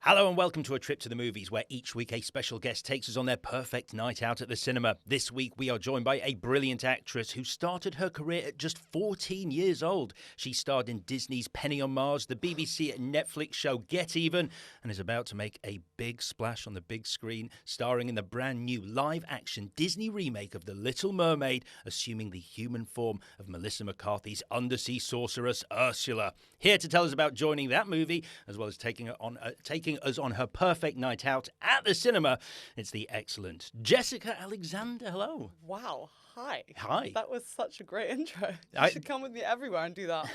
Hello and welcome to A Trip to the Movies, where each week a special guest takes us on their perfect night out at the cinema. This week we are joined by a brilliant actress who started her career at just 14 years old. She starred in Disney's Penny on Mars, the BBC and Netflix show Get Even, and is about to make a big splash on the big screen, starring in the brand new live-action Disney remake of The Little Mermaid, assuming the human form of Melissa McCarthy's undersea sorceress Ursula. Here to tell us about joining that movie, as well as taking us on her perfect night out at the cinema, it's the excellent Jessica Alexander. Hello. Wow. Hi. Hi. That was such a great intro. You should come with me everywhere and do that.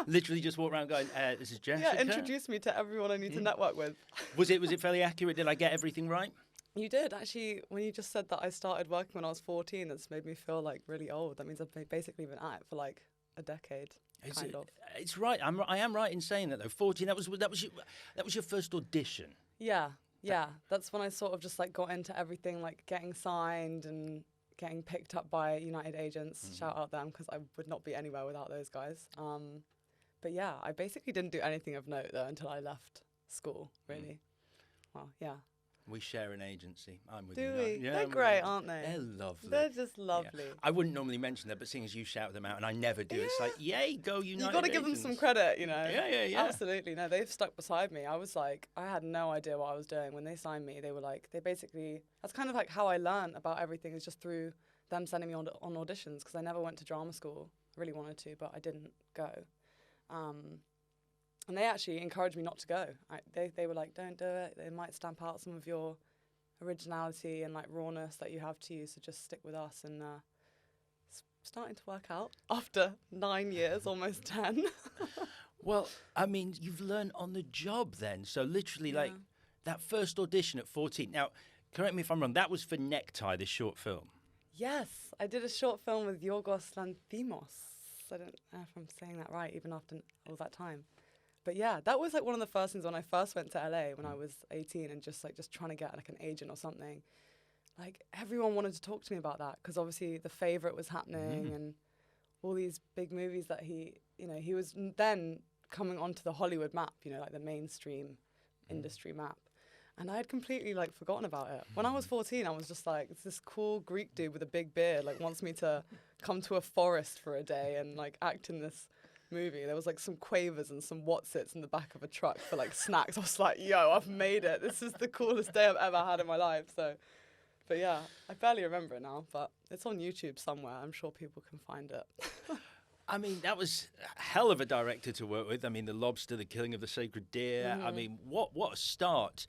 Literally just walk around going, this is Jessica. Yeah, introduce me to everyone I need to network with. Was it fairly accurate? Did I get everything right? You did. Actually, when you just said that I started working when I was 14, that's made me feel like really old. That means I've basically been at it for like a decade. Kind of. It's right. I am right in saying that though. 14. That was your first audition. Yeah. That's when I sort of just like got into everything, like getting signed and getting picked up by United agents. Mm-hmm. Shout out them, because I would not be anywhere without those guys. But yeah, I basically didn't do anything of note though until I left school. Really. Well, yeah. We share an agency. I'm with you. Do we? Yeah, They're great, aren't they? They're lovely. They're just lovely. Yeah. I wouldn't normally mention that, but seeing as you shout them out, and I never do, it's like, yay, go United You've got to give them some credit, you know. Yeah. Absolutely. No, they've stuck beside me. I was like, I had no idea what I was doing. When they signed me, they were like, that's kind of like how I learned about everything, is just through them sending me on auditions, because I never went to drama school. I really wanted to, but I didn't go. And they actually encouraged me not to go. They were like, don't do it. They might stamp out some of your originality and like rawness that you have to you, so just stick with us. And it's starting to work out after 9 years, almost 10. Well, I mean, you've learned on the job then. So literally, like that first audition at 14. Now, correct me if I'm wrong, that was for Necktie, this short film. Yes, I did a short film with Yorgos Lanthimos. I don't know if I'm saying that right, even after all that time. But yeah, that was like one of the first things when I first went to LA when I was 18 and just trying to get like an agent or something. Like everyone wanted to talk to me about that, because obviously The Favourite was happening and all these big movies that he was then coming onto the Hollywood map, like the mainstream industry map. And I had completely like forgotten about it. When I was 14, I was just like, it's this cool Greek dude with a big beard, like wants me to come to a forest for a day and like act in this movie. There was like some quavers and some Wotsits in the back of a truck for like snacks. I was like, yo, I've made it. This is the coolest day I've ever had in my life. So, but yeah, I barely remember it now, but it's on YouTube somewhere. I'm sure people can find it. I mean, that was a hell of a director to work with. I mean, The Lobster, The Killing of the Sacred Deer. I mean, what a start.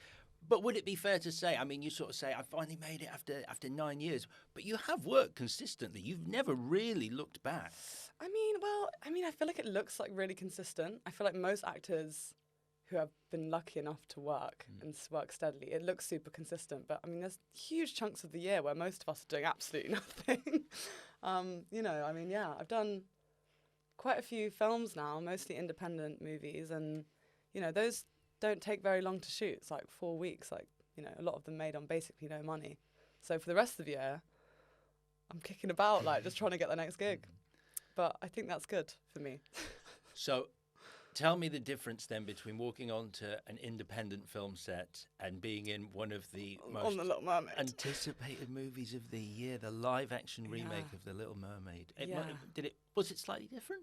But would it be fair to say, I mean, you sort of say, I finally made it after 9 years, but you have worked consistently. You've never really looked back. I feel like it looks like really consistent. I feel like most actors who have been lucky enough to work and work steadily, it looks super consistent. But I mean, there's huge chunks of the year where most of us are doing absolutely nothing. I've done quite a few films now, mostly independent movies, and those don't take very long to shoot. It's like 4 weeks, a lot of them made on basically no money. So for the rest of the year, I'm kicking about, like just trying to get the next gig. But I think that's good for me. So tell me the difference then between walking onto an independent film set and being in one of the most anticipated movies of the year, the live-action remake of The Little Mermaid. Was it slightly different?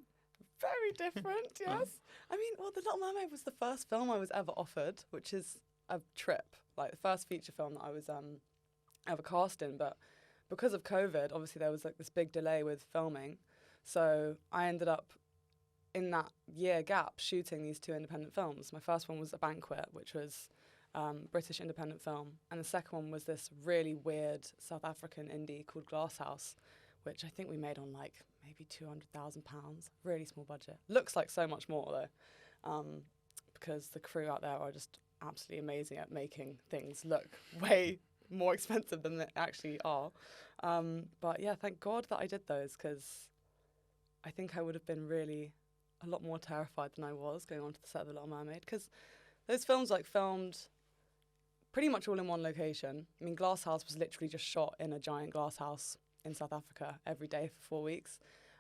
Very different, yes. The Little Mermaid was the first film I was ever offered, which is a trip. Like the first feature film that I was ever cast in. But because of COVID, obviously there was like this big delay with filming. So I ended up in that year gap shooting these 2 independent films. My first one was A Banquet, which was British independent film. And the second one was this really weird South African indie called Glasshouse, which I think we made on like maybe £200,000, really small budget. Looks like so much more though, because the crew out there are just absolutely amazing at making things look way more expensive than they actually are. But yeah, thank God that I did those, because I think I would have been really a lot more terrified than I was going onto the set of The Little Mermaid, because those films filmed pretty much all in one location. I mean, Glasshouse was literally just shot in a giant glass house in South Africa every day for 4 weeks.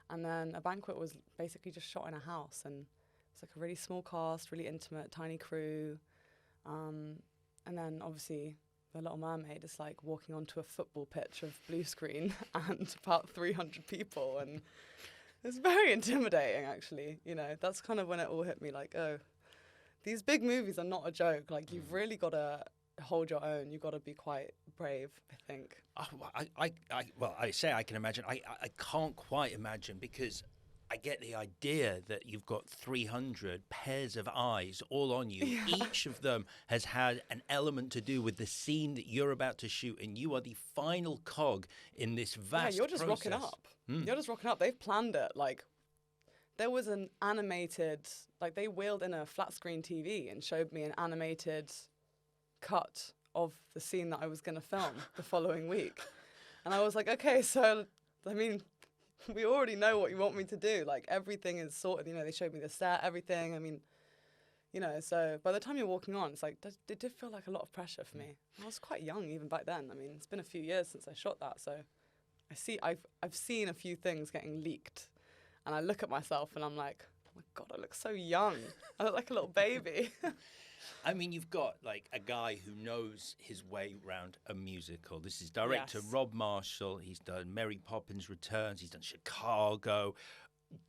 And then A Banquet was basically just shot in a house, and it's like a really small cast, really intimate, tiny crew. And then obviously The Little Mermaid is like walking onto a football pitch of blue screen and about 300 people, and it's very intimidating, actually. You know, that's kind of when it all hit me, like, oh, these big movies are not a joke. Like, you've really got to hold your own. You've got to be quite brave, I think. I say I can imagine. I can't quite imagine, because I get the idea that you've got 300 pairs of eyes all on you. Yeah. Each of them has had an element to do with the scene that you're about to shoot, and you are the final cog in this vast Yeah, you're just process. rocking up. You're just rocking up. They've planned it. Like, there was an animated, like, they wheeled in a flat screen TV and showed me an animated cut of the scene that I was going to film the following week. And I was like, okay, so, I mean, we already know what you want me to do. Like, everything is sorted. You know, they showed me the set, everything. I mean, you know, so by the time you're walking on, it's like, it did feel like a lot of pressure for me. I was quite young even back then. I mean, it's been a few years since I shot that, so I've seen a few things getting leaked, and I look at myself and I'm like, oh my God, I look so young. I look like a little baby. I mean, you've got like a guy who knows his way around a musical. This is director Rob Marshall. He's done Mary Poppins Returns. He's done Chicago.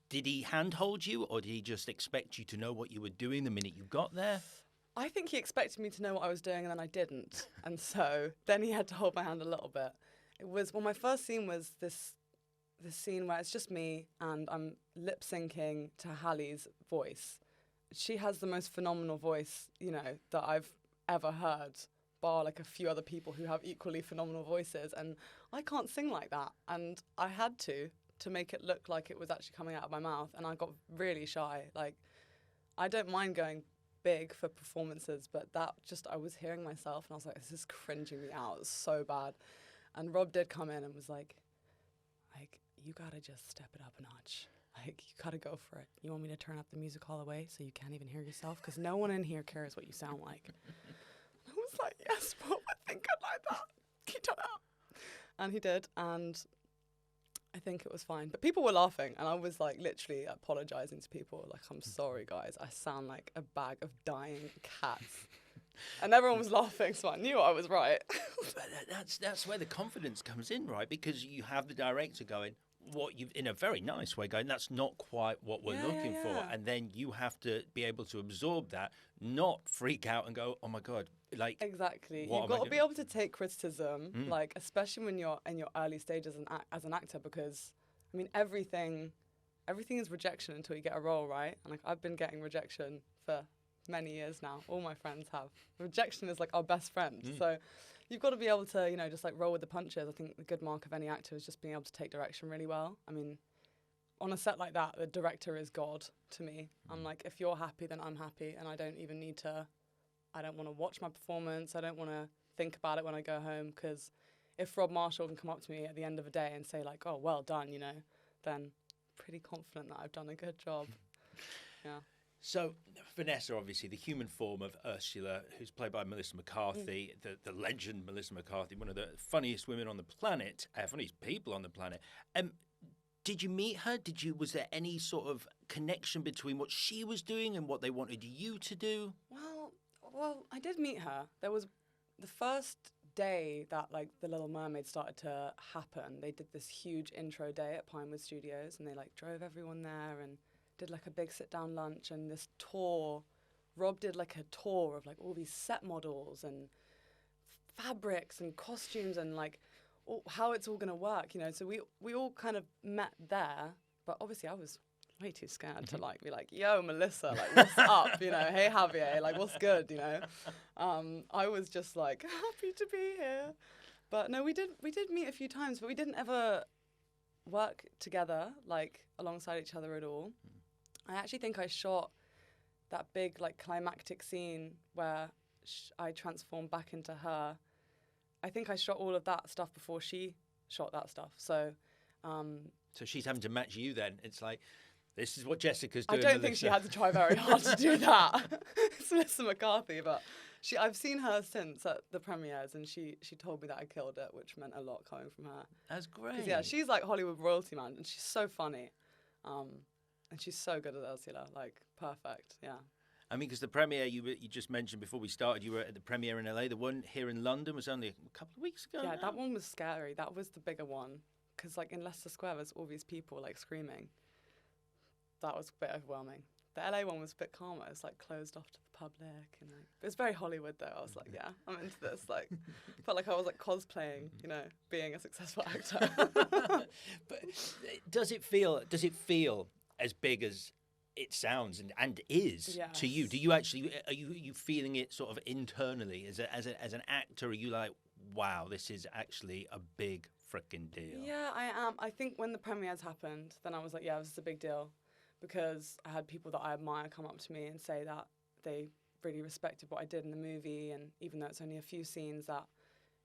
Did he handhold you, or did he just expect you to know what you were doing the minute you got there? I think he expected me to know what I was doing, and then I didn't. And so then he had to hold my hand a little bit. It was, well, my first scene was this scene where it's just me and I'm lip syncing to Hallie's voice. She has the most phenomenal voice, you know, that I've ever heard, bar like a few other people who have equally phenomenal voices. And I can't sing like that. And I had to make it look like it was actually coming out of my mouth. And I got really shy. Like, I don't mind going big for performances, but that just, I was hearing myself and I was like, this is cringing me out. It's so bad. And Rob did come in and was like, you gotta just step it up a notch. Like, you gotta go for it. You want me to turn up the music all the way so you can't even hear yourself? Because no one in here cares what you sound like. I was like, yes, Rob, I think I'd like that. Keep it up. And he did, and I think it was fine. But people were laughing, and I was like literally apologizing to people. Like, I'm sorry, guys. I sound like a bag of dying cats. And everyone was laughing, so I knew I was right. But that's where the confidence comes in, right? Because you have the director going, what you've, in a very nice way, going, that's not quite what we're looking for. And then you have to be able to absorb that, not freak out and go, oh my God, like. Exactly. You've got to be able to take criticism, like, especially when you're in your early stages as an actor, because, I mean, everything is rejection until you get a role, right? And like, I've been getting rejection for many years now. All my friends have. Rejection is like our best friend. So you've got to be able to, you know, just like roll with the punches. I think the good mark of any actor is just being able to take direction really well. I mean, on a set like that, the director is God to me. I'm like, if you're happy, then I'm happy. And I don't even need to, I don't want to watch my performance. I don't want to think about it when I go home. Because if Rob Marshall can come up to me at the end of a day and say like, oh, well done, you know, then pretty confident that I've done a good job. Yeah. So, Vanessa, obviously, the human form of Ursula, who's played by Melissa McCarthy, the legend Melissa McCarthy, one of the funniest women on the planet, funniest people on the planet. Did you meet her? Was there any sort of connection between what she was doing and what they wanted you to do? Well, I did meet her. There was the first day that, like, The Little Mermaid started to happen. They did this huge intro day at Pinewood Studios, and they, like, drove everyone there and did like a big sit-down lunch and this tour. Rob did like a tour of like all these set models and fabrics and costumes and like how it's all going to work, you know. So we all kind of met there, but obviously I was way too scared to like be like, yo, Melissa, like what's up, you know, hey Javier, like what's good, you know. I was just like happy to be here. But no, we did meet a few times, but we didn't ever work together like alongside each other at all. I actually think I shot that big, like, climactic scene where I transformed back into her. I think I shot all of that stuff before she shot that stuff. So she's having to match you then. It's like, this is what Jessica's doing. I don't think she had to try very hard to do that. It's Melissa McCarthy, but I've seen her since at the premieres, and she told me that I killed it, which meant a lot coming from her. That's great. Yeah, she's like Hollywood royalty, man, and she's so funny. And she's so good at Ursula, like, perfect, yeah. I mean, because the premiere you just mentioned before we started, you were at the premiere in LA. The one here in London was only a couple of weeks ago. Yeah, now. that one was scary. That was the bigger one. Because, like, in Leicester Square, there's all these people, like, screaming. That was a bit overwhelming. The LA one was a bit calmer. It's, like, closed off to the public. And, like, it was very Hollywood, though. I was like, yeah, I'm into this. Like, felt like I was, like, cosplaying, you know, being a successful actor. But does it feel as big as it sounds and is to you? Yes. Do you actually are you feeling it sort of internally as an actor? Are you like, wow, this is actually a big freaking deal? Yeah, I am. I think when the premieres happened, then I was like, yeah, this is a big deal. Because I had people that I admire come up to me and say that they really respected what I did in the movie. And even though it's only a few scenes that,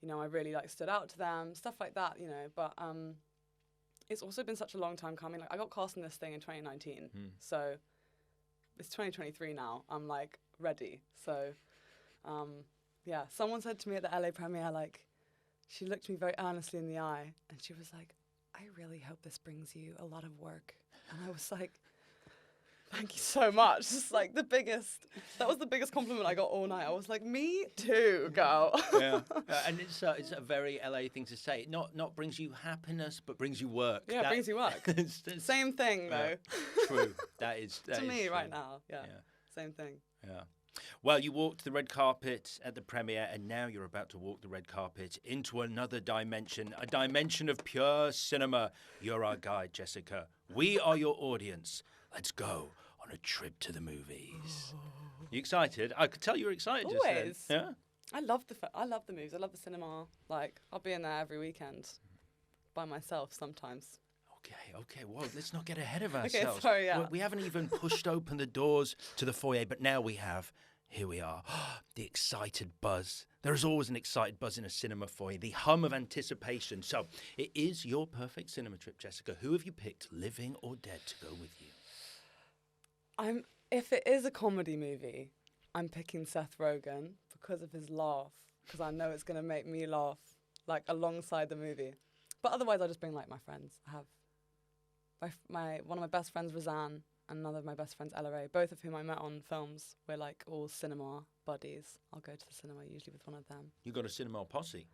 you know, I really like stood out to them, stuff like that, you know. But it's also been such a long time coming. Like, I got cast in this thing in 2019. So it's 2023 now. I'm like ready. So yeah, someone said to me at the LA premiere, like, she looked me very earnestly in the eye and she was like, I really hope this brings you a lot of work. And I was like, thank you so much. It's like that was the biggest compliment I got all night. I was like, me too, girl. Yeah, and it's a very LA thing to say. Not brings you happiness, but brings you work. Yeah, it brings you work. Same thing, though. True. That is to me true. right now. Yeah, same thing. Yeah. Well, you walked the red carpet at the premiere, and now you're about to walk the red carpet into another dimension, a dimension of pure cinema. You're our guide, Jessica. We are your audience. Let's go on a trip to the movies. You excited? I could tell you were excited. Always. Just then. Yeah. I love the movies. I love the cinema. Like, I'll be in there every weekend by myself sometimes. Okay. Well, let's not get ahead of ourselves. Okay, sorry, yeah. We haven't even pushed open the doors to the foyer, but now we have. Here we are. The excited buzz. There is always an excited buzz in a cinema foyer. The hum of anticipation. So, it is your perfect cinema trip, Jessica. Who have you picked, living or dead, to go with you? If it is a comedy movie, I'm picking Seth Rogen because of his laugh. Because I know it's going to make me laugh, like, alongside the movie. But otherwise, I'll just bring, like, my friends. I have one of my best friends, Roseanne, and another of my best friends, Ella Ray, both of whom I met on films. We're, like, all cinema buddies. I'll go to the cinema usually with one of them. You got a cinema posse?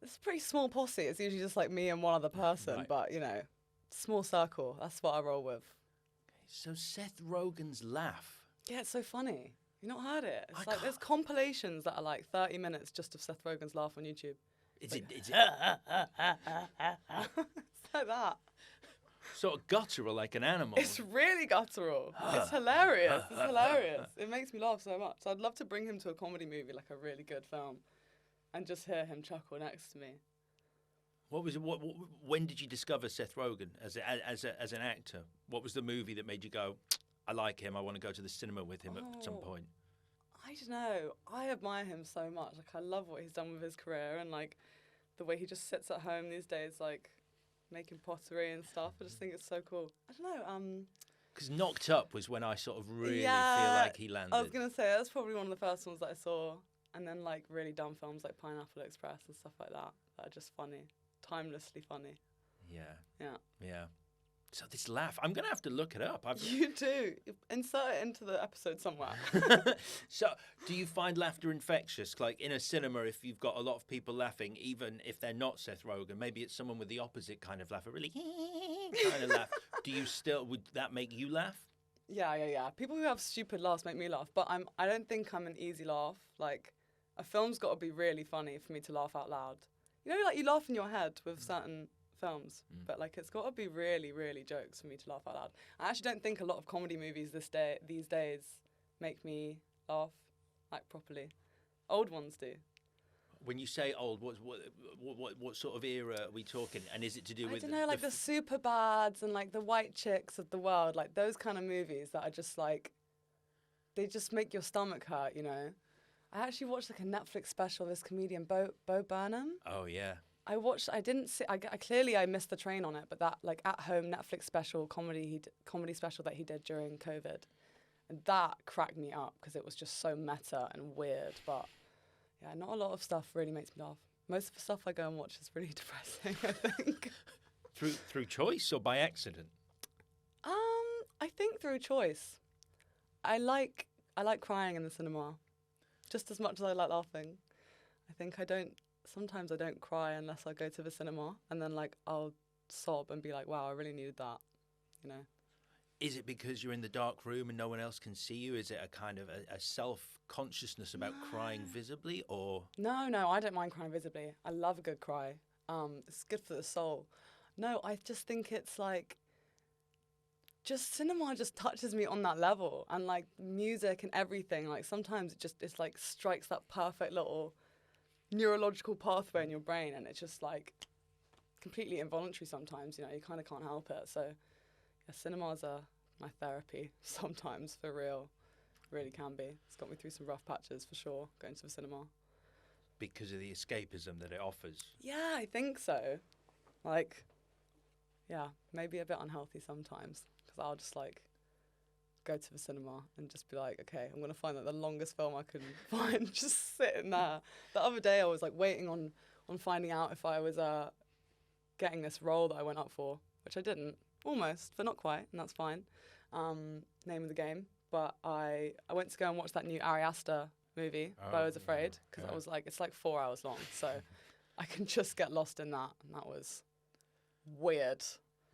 It's a pretty small posse. It's usually just, like, me and one other person. Right. But, you know, small circle. That's what I roll with. So Seth Rogen's laugh. Yeah, it's so funny. You not heard it? It's I like there's can't- compilations that are like 30 minutes just of Seth Rogen's laugh on YouTube. Is it It's like that. sort of guttural like an animal? It's really guttural. It's hilarious. It's hilarious. It makes me laugh so much. So I'd love to bring him to a comedy movie, like a really good film, and just hear him chuckle next to me. What was it? When did you discover Seth Rogen as an actor? What was the movie that made you go, I like him, I want to go to the cinema with him at some point? I don't know. I admire him so much. Like, I love what he's done with his career and, like, the way he just sits at home these days, like, making pottery and stuff. I just think it's so cool. I don't know. Because Knocked Up was when I sort of really feel like he landed. I was going to say, that's probably one of the first ones that I saw. And then, like, really dumb films like Pineapple Express and stuff like that are just funny. Timelessly funny. Yeah. So this laugh, I'm going to have to look it up. You do. Insert it into the episode somewhere. So do you find laughter infectious? Like in a cinema, if you've got a lot of people laughing, even if they're not Seth Rogen, maybe it's someone with the opposite kind of laugh, a really kind of laugh. Would that make you laugh? Yeah. People who have stupid laughs make me laugh, but I don't think I'm an easy laugh. Like, a film's got to be really funny for me to laugh out loud. You know, like, you laugh in your head with certain films, but, like, it's got to be really, really jokes for me to laugh out loud. I actually don't think a lot of comedy movies these days make me laugh, like, properly. Old ones do. When you say old, what sort of era are we talking? And is it to do with? I don't know, like the Superbads and, like, the White Chicks of the world, like those kind of movies that are just, like, they just make your stomach hurt, you know? I actually watched, like, a Netflix special of this comedian, Bo Burnham. Oh, yeah. I missed the train on it, but that, like, at-home Netflix special, comedy special that he did during COVID. And that cracked me up because it was just so meta and weird, but... yeah, not a lot of stuff really makes me laugh. Most of the stuff I go and watch is really depressing, I think. Through choice or by accident? I think through choice. I like I like crying in the cinema, just as much as I like laughing. Sometimes I don't cry unless I go to the cinema, and then like I'll sob and be like, wow, I really needed that, you know. Is it because you're in the dark room and no one else can see you? Is it a kind of a self-consciousness about crying visibly, or? No, I don't mind crying visibly. I love a good cry. It's good for the soul. No, I just think it's like, just cinema just touches me on that level, and like music and everything. Like sometimes it's like strikes that perfect little neurological pathway in your brain, and it's just like completely involuntary sometimes, you know, you kind of can't help it. So yeah, cinemas are my therapy sometimes, for real. Really can be. It's got me through some rough patches for sure, going to the cinema. Because of the escapism that it offers? Yeah, I think so. Like, yeah, maybe a bit unhealthy sometimes, because I'll just like go to the cinema and just be like, okay, I'm going to find like the longest film I can find, just sitting there. The other day I was like waiting on finding out if I was getting this role that I went up for, which I didn't, almost, but not quite, and that's fine. Name of the game. But I went to go and watch that new Ari Aster movie, but I was afraid, because I was like, it's like 4 hours long, so I can just get lost in that, and that was weird.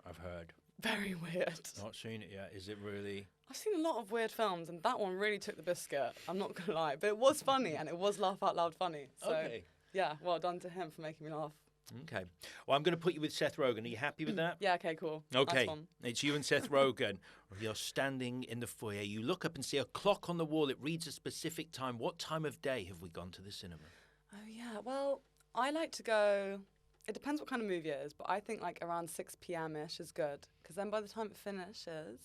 I've heard. Very weird. Not seen it yet. Is it really? I've seen a lot of weird films, and that one really took the biscuit. I'm not going to lie. But it was funny, and it was laugh out loud funny. So, Okay. yeah, well done to him for making me laugh. Okay. Well, I'm going to put you with Seth Rogen. Are you happy with that? Yeah, okay, cool. Okay. Nice one. It's you and Seth Rogen. You're standing in the foyer. You look up and see a clock on the wall. It reads a specific time. What time of day have we gone to the cinema? Oh, yeah. Well, I like to go... It depends what kind of movie it is, but I think like around 6 p.m.-ish is good. Because then by the time it finishes,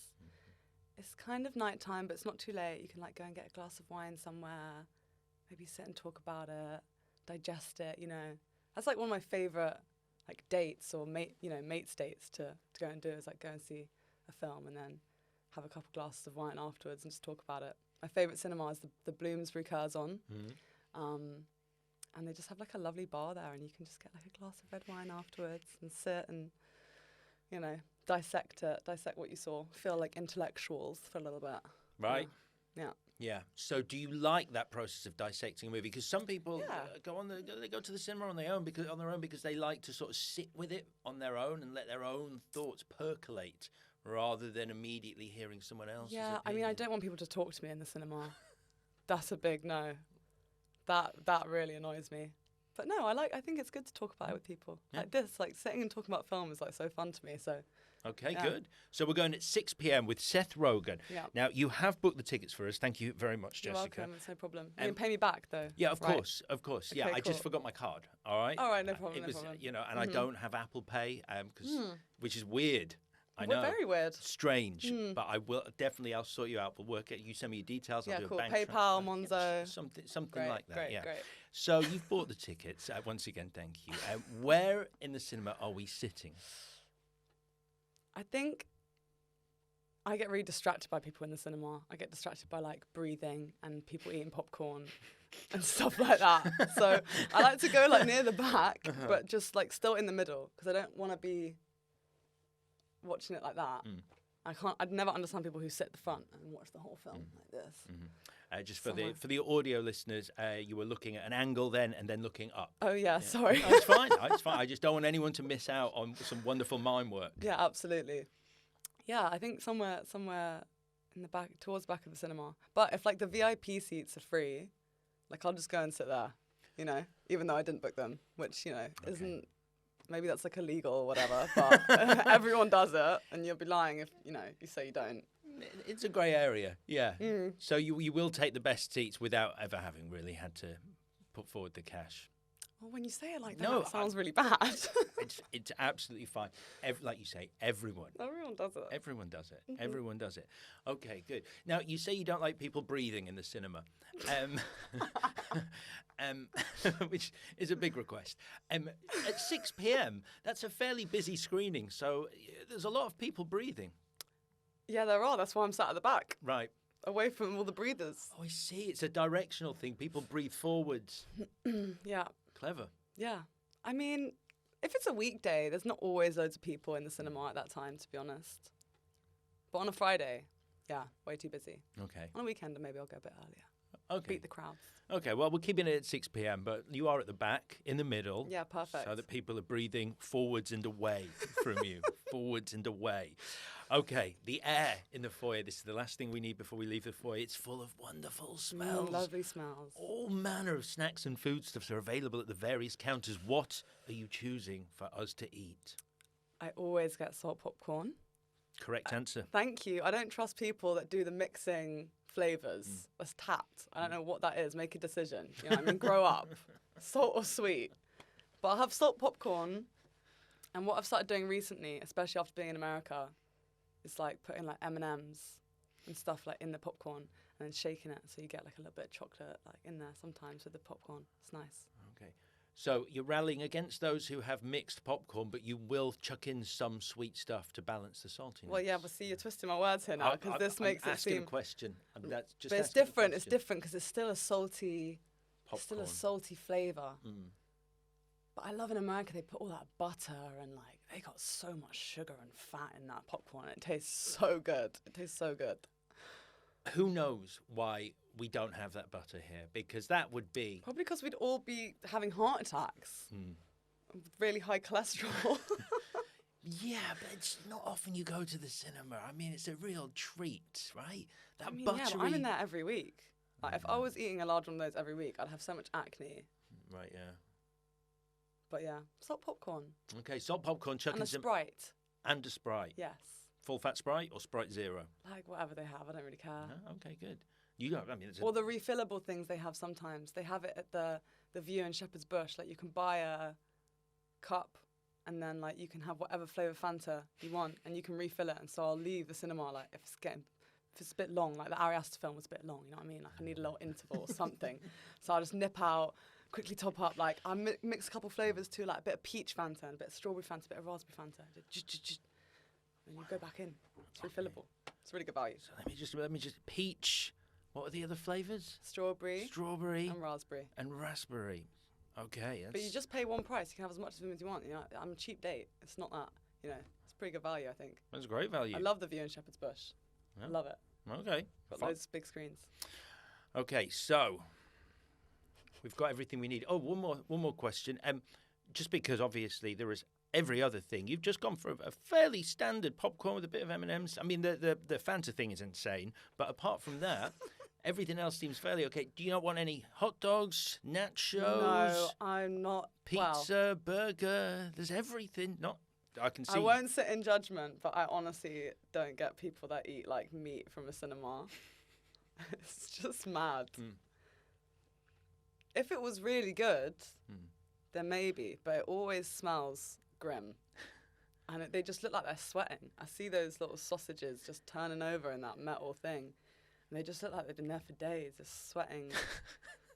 it's kind of nighttime, but it's not too late. You can like go and get a glass of wine somewhere, maybe sit and talk about it, digest it, you know. That's like one of my favourite like dates or mates dates to go and do, is like go and see a film and then have a couple glasses of wine afterwards and just talk about it. My favourite cinema is the Bloomsbury Curzon. And they just have like a lovely bar there, and you can just get like a glass of red wine afterwards and sit and, you know, dissect what you saw, feel like intellectuals for a little bit. Right. Yeah. Yeah. So do you like that process of dissecting a movie? Because some people they go to the cinema on their own because they like to sort of sit with it on their own and let their own thoughts percolate rather than immediately hearing someone else's Yeah, opinion. I mean, I don't want people to talk to me in the cinema. That's a big no. That really annoys me. But no, I think it's good to talk about it with people. Yeah. Like this, like sitting and talking about film is like so fun to me. So Okay, yeah. good. So we're going at 6 p.m. with Seth Rogen. Yeah. Now, you have booked the tickets for us. Thank you very much, You're Jessica. welcome, it's no problem. You can pay me back though. Yeah, of right? course. Yeah, Okay, I just cool. forgot my card. All right. All right, no problem. It was, no problem. you know, and I don't have Apple Pay, which is weird. I We're know. very weird. Strange, but I'll sort you out. We'll work it. You send me your details. I'll Yeah, do cool. a bank PayPal, transfer. Monzo. Something Great, like that. great, yeah. great. So you've bought the tickets. Once again, thank you. Where in the cinema are we sitting? I think I get really distracted by people in the cinema. I get distracted by like breathing and people eating popcorn and stuff like that. So I like to go like near the back, but just like still in the middle, because I don't want to be watching it like that. I'd never understand people who sit at the front and watch the whole film like this. Just for the audio listeners, you were looking at an angle then and then looking up. Oh yeah, sorry. No, it's fine. It's fine. I just don't want anyone to miss out on some wonderful mime work. Yeah, absolutely. Yeah, I think somewhere in the back, towards the back of the cinema. But if like the VIP seats are free, like I'll just go and sit there, you know, even though I didn't book them, which, you know, isn't, maybe that's like illegal or whatever, but everyone does it, and you'll be lying if, you know, you say you don't. It's a grey area, yeah. So you will take the best seats without ever having really had to put forward the cash. Well, when you say it like that, No, it sounds really bad. It's absolutely fine. Like you say, everyone does it. Everyone does it. Everyone does it. Okay, good. Now, you say you don't like people breathing in the cinema, which is a big request. At 6 p.m., that's a fairly busy screening, so there's a lot of people breathing. Yeah, there are. That's why I'm sat at the back, Right. away from all the breathers. Oh, I see. It's a directional thing. People breathe forwards. Yeah. Clever. Yeah. I mean, if it's a weekday, there's not always loads of people in the cinema at that time, to be honest. But on a Friday, Yeah, way too busy. Okay. On a weekend, maybe I'll go a bit earlier. Okay. Beat the crowds. Okay, well, we're keeping it at 6 p.m., but you are at the back, in the middle. Yeah, perfect. So that people are breathing forwards and away from you. Forwards and away. Okay, the air in the foyer. This is the last thing we need before we leave the foyer. It's full of wonderful smells. Lovely smells. All manner of snacks and foodstuffs are available at the various counters. What are you choosing for us to eat? I always get salt popcorn. Correct answer. Thank you. I don't trust people that do the mixing flavours. That's tapped. I don't know what that is. Make a decision. You know what I mean? Grow up. Salt or sweet. But I'll have salt popcorn. And what I've started doing recently, especially after being in America, is like putting like M&Ms and stuff like in the popcorn and then shaking it so you get like a little bit of chocolate like in there sometimes with the popcorn. It's nice. Okay. So you're rallying against those who have mixed popcorn, but you will chuck in some sweet stuff to balance the saltiness. Well, yeah, but see, you're twisting my words here now because this makes I'm it asking seem. a question. That's just But it's asking a different. It's question. different because it's still a salty. It's still a Popcorn. salty flavour. Mm. But I love in America they put all that butter and like they got so much sugar and fat in that popcorn. It tastes so good. It tastes so good. Who knows why we don't have that butter here? Because that would be... Probably because we'd all be having heart attacks. With really high cholesterol. Yeah, but it's not often you go to the cinema. I mean, it's a real treat, right? That I mean, buttery... yeah, but I'm in there every week. Like, if I was eating a large one of those every week, I'd have so much acne. Right, yeah. But yeah, salt popcorn. Okay, salt popcorn, chucking And a some... Sprite. And a Sprite. Yes. Full fat Sprite or Sprite Zero? Like whatever they have, I don't really care. Oh, okay, good. You don't, I mean, it's Or the refillable things they have sometimes. They have it at the View in Shepherd's Bush. Like you can buy a cup and then like you can have whatever flavour Fanta you want and you can refill it. And so I'll leave the cinema like if it's a bit long, like the Ari Aster film was a bit long, you know what I mean? Like I need a little interval or something. So I'll just nip out, quickly top up. Like I mix a couple flavours too, like a bit of peach Fanta and a bit of strawberry Fanta, a bit of raspberry Fanta. And you go back in. It's refillable. It's really good value. So let me just peach. What are the other flavours? Strawberry Strawberry and raspberry. and raspberry. Okay, that's... But you just pay one price. You can have as much of them as you want. You know, I'm a cheap date. It's not that. You know, it's pretty good value, I think. That's great value. I love the View in Shepherd's Bush. Yeah. I love it. Okay. Got fine. loads of big screens. Okay, so we've got everything we need. Oh, one more question. Just because obviously there is every other thing. You've just gone for a fairly standard popcorn with a bit of M&Ms. I mean, the Fanta thing is insane, but apart from that, everything else seems fairly okay. Do you not want any hot dogs, nachos? No, I'm not. Pizza, burger? There's everything. Not. I can see. I won't sit in judgment, but I honestly don't get people that eat like meat from a cinema. It's just mad. If it was really good, then maybe, but it always smells grim. And they just look like they're sweating. I see those little sausages just turning over in that metal thing. And they just look like they've been there for days, just sweating.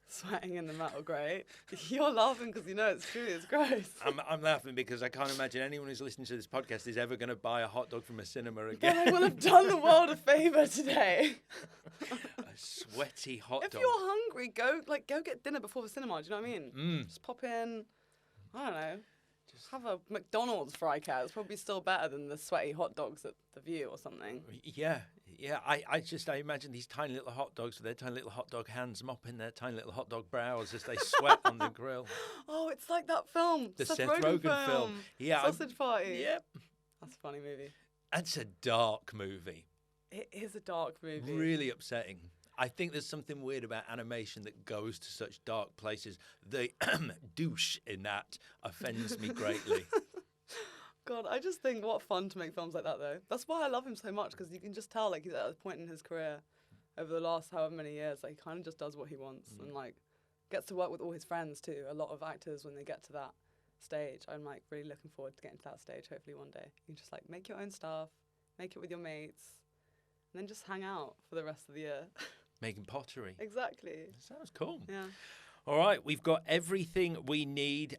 Sweating in the metal grate. You're laughing because you know it's true. It's gross. I'm laughing because I can't imagine anyone who's listening to this podcast is ever going to buy a hot dog from a cinema again. Then I will have done the world a favour today. A sweaty hot If dog. you're hungry, go get dinner before the cinema. Do you know what I mean? Just pop in. I don't know. Just have a McDonald's fry cat. It's probably still better than the sweaty hot dogs at the View or something. Yeah. I imagine these tiny little hot dogs with their tiny little hot dog hands mopping their tiny little hot dog brows as they sweat on the grill. Oh, it's like that film. The Seth Rogen Rogen film. Yeah. Sausage Party. Yep. That's a funny movie. That's a dark movie. It is a dark movie. Really upsetting. I think there's something weird about animation that goes to such dark places. The douche in that offends me greatly. God, I just think what fun to make films like that, though. That's why I love him so much, because you can just tell, like, he's at a point in his career over the last however many years, like, he kind of just does what he wants and, like, gets to work with all his friends, too. A lot of actors, when they get to that stage, I'm, like, really looking forward to getting to that stage, hopefully one day. You can just, like, make your own stuff, make it with your mates, and then just hang out for the rest of the year. Making pottery. Exactly. Sounds cool. Yeah. All right, we've got everything we need.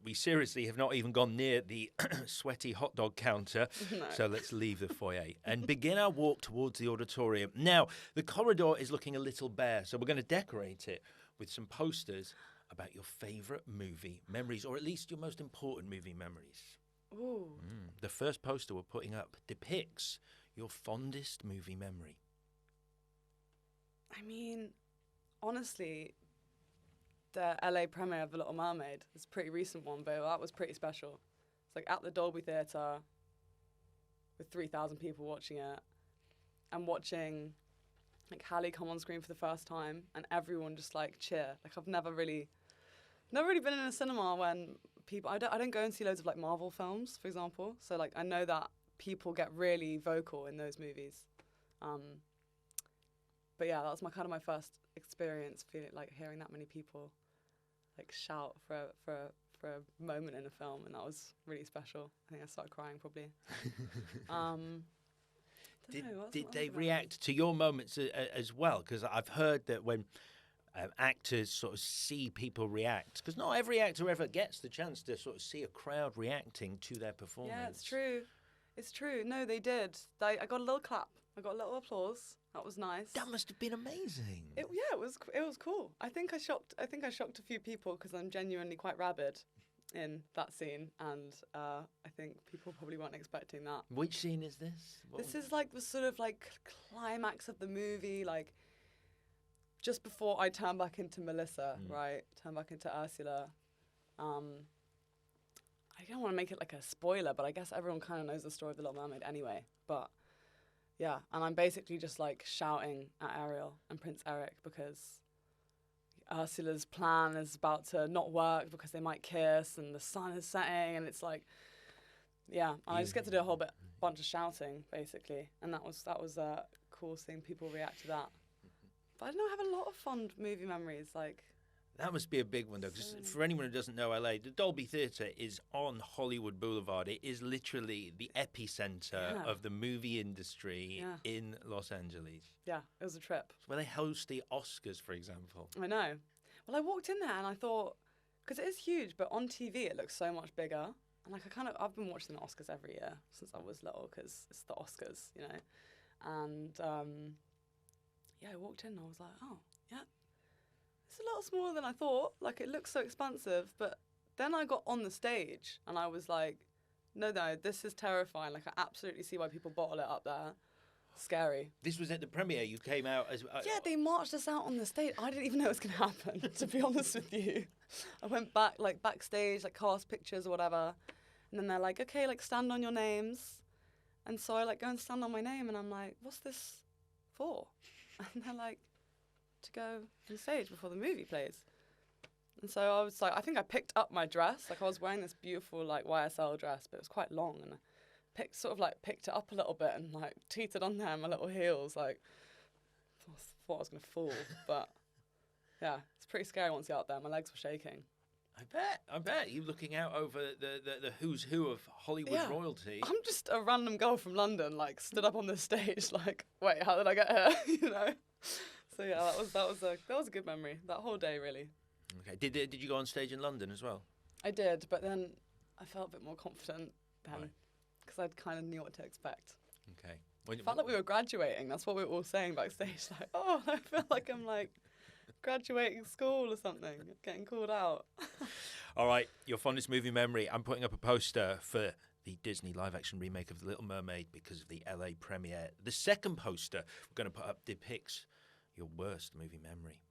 We seriously have not even gone near the sweaty hot dog counter. No. So let's leave the foyer and begin our walk towards the auditorium. Now, the corridor is looking a little bare, so we're going to decorate it with some posters about your favourite movie memories, or at least your most important movie memories. Ooh. The first poster we're putting up depicts Your fondest movie memory? I mean, honestly, the LA premiere of The Little Mermaid is a pretty recent one, but that was pretty special. It's like at the Dolby Theatre with 3,000 people watching it, and watching like Halle come on screen for the first time and everyone just like cheer. Like I've never really been in a cinema when people, I don't go and see loads of like Marvel films, for example. So like I know that people get really vocal in those movies. But yeah, that was my first experience feeling like hearing that many people like shout for a moment in a film, and that was really special. I think I started crying probably. Did they react to your moments as well? Because I've heard that when actors sort of see people react, because not every actor ever gets the chance to sort of see a crowd reacting to their performance. Yeah, it's true. It's true. No, they did. I got a little clap. I got a little applause. That was nice. That must have been amazing. It was cool. I think I shocked a few people because I'm genuinely quite rabid in that scene, and I think people probably weren't expecting that. Which scene is this? This is like the sort of like climax of the movie, like just before I turn back into Melissa, right? Turn back into Ursula. I don't want to make it like a spoiler, but I guess everyone kind of knows the story of The Little Mermaid anyway. But yeah, and I'm basically just like shouting at Ariel and Prince Eric because Ursula's plan is about to not work because they might kiss and the sun is setting, and it's like, yeah, and I just get to do a whole bunch of shouting basically, and that was cool seeing people react to that. But I don't know, I have a lot of fond movie memories. Like that must be a big one though, because for anyone who doesn't know LA, the Dolby Theatre is on Hollywood Boulevard. It is literally the epicenter of the movie industry in Los Angeles. Yeah, it was a trip. It's where they host the Oscars, for example. I know. Well, I walked in there and I thought, because it is huge, but on TV it looks so much bigger. And like I've been watching the Oscars every year since I was little because it's the Oscars, you know. And yeah, I walked in and I was like, oh, yeah. It's a little smaller than I thought. Like, it looks so expansive. But then I got on the stage and I was like, no, this is terrifying. Like, I absolutely see why people bottle it up there. Scary. This was at the premiere. You came out as... yeah, they marched us out on the stage. I didn't even know it was going to happen, to be honest with you. I went back, like, backstage, like, cast pictures or whatever. And then they're like, okay, like, stand on your names. And so I, like, go and stand on my name. And I'm like, what's this for? And they're like, to go on stage before the movie plays. And so I was like, I think I picked up my dress. Like I was wearing this beautiful like YSL dress, but it was quite long, and I picked it up a little bit and like teetered on there in my little heels. Like thought I was gonna fall, but yeah, it's pretty scary once you're out there. My legs were shaking. I bet you looking out over the who's who of Hollywood royalty. I'm just a random girl from London, like stood up on this stage, like, wait, how did I get here? You know. So yeah, that was a good memory. That whole day, really. Okay. Did you go on stage in London as well? I did, but then I felt a bit more confident then, because I kind of knew what to expect. Okay. I felt like we were graduating. That's what we were all saying backstage. Like, oh, I feel like I'm like graduating school or something, getting called out. All right, your fondest movie memory. I'm putting up a poster for the Disney live-action remake of The Little Mermaid because of the LA premiere. The second poster we're going to put up depicts your worst movie memory.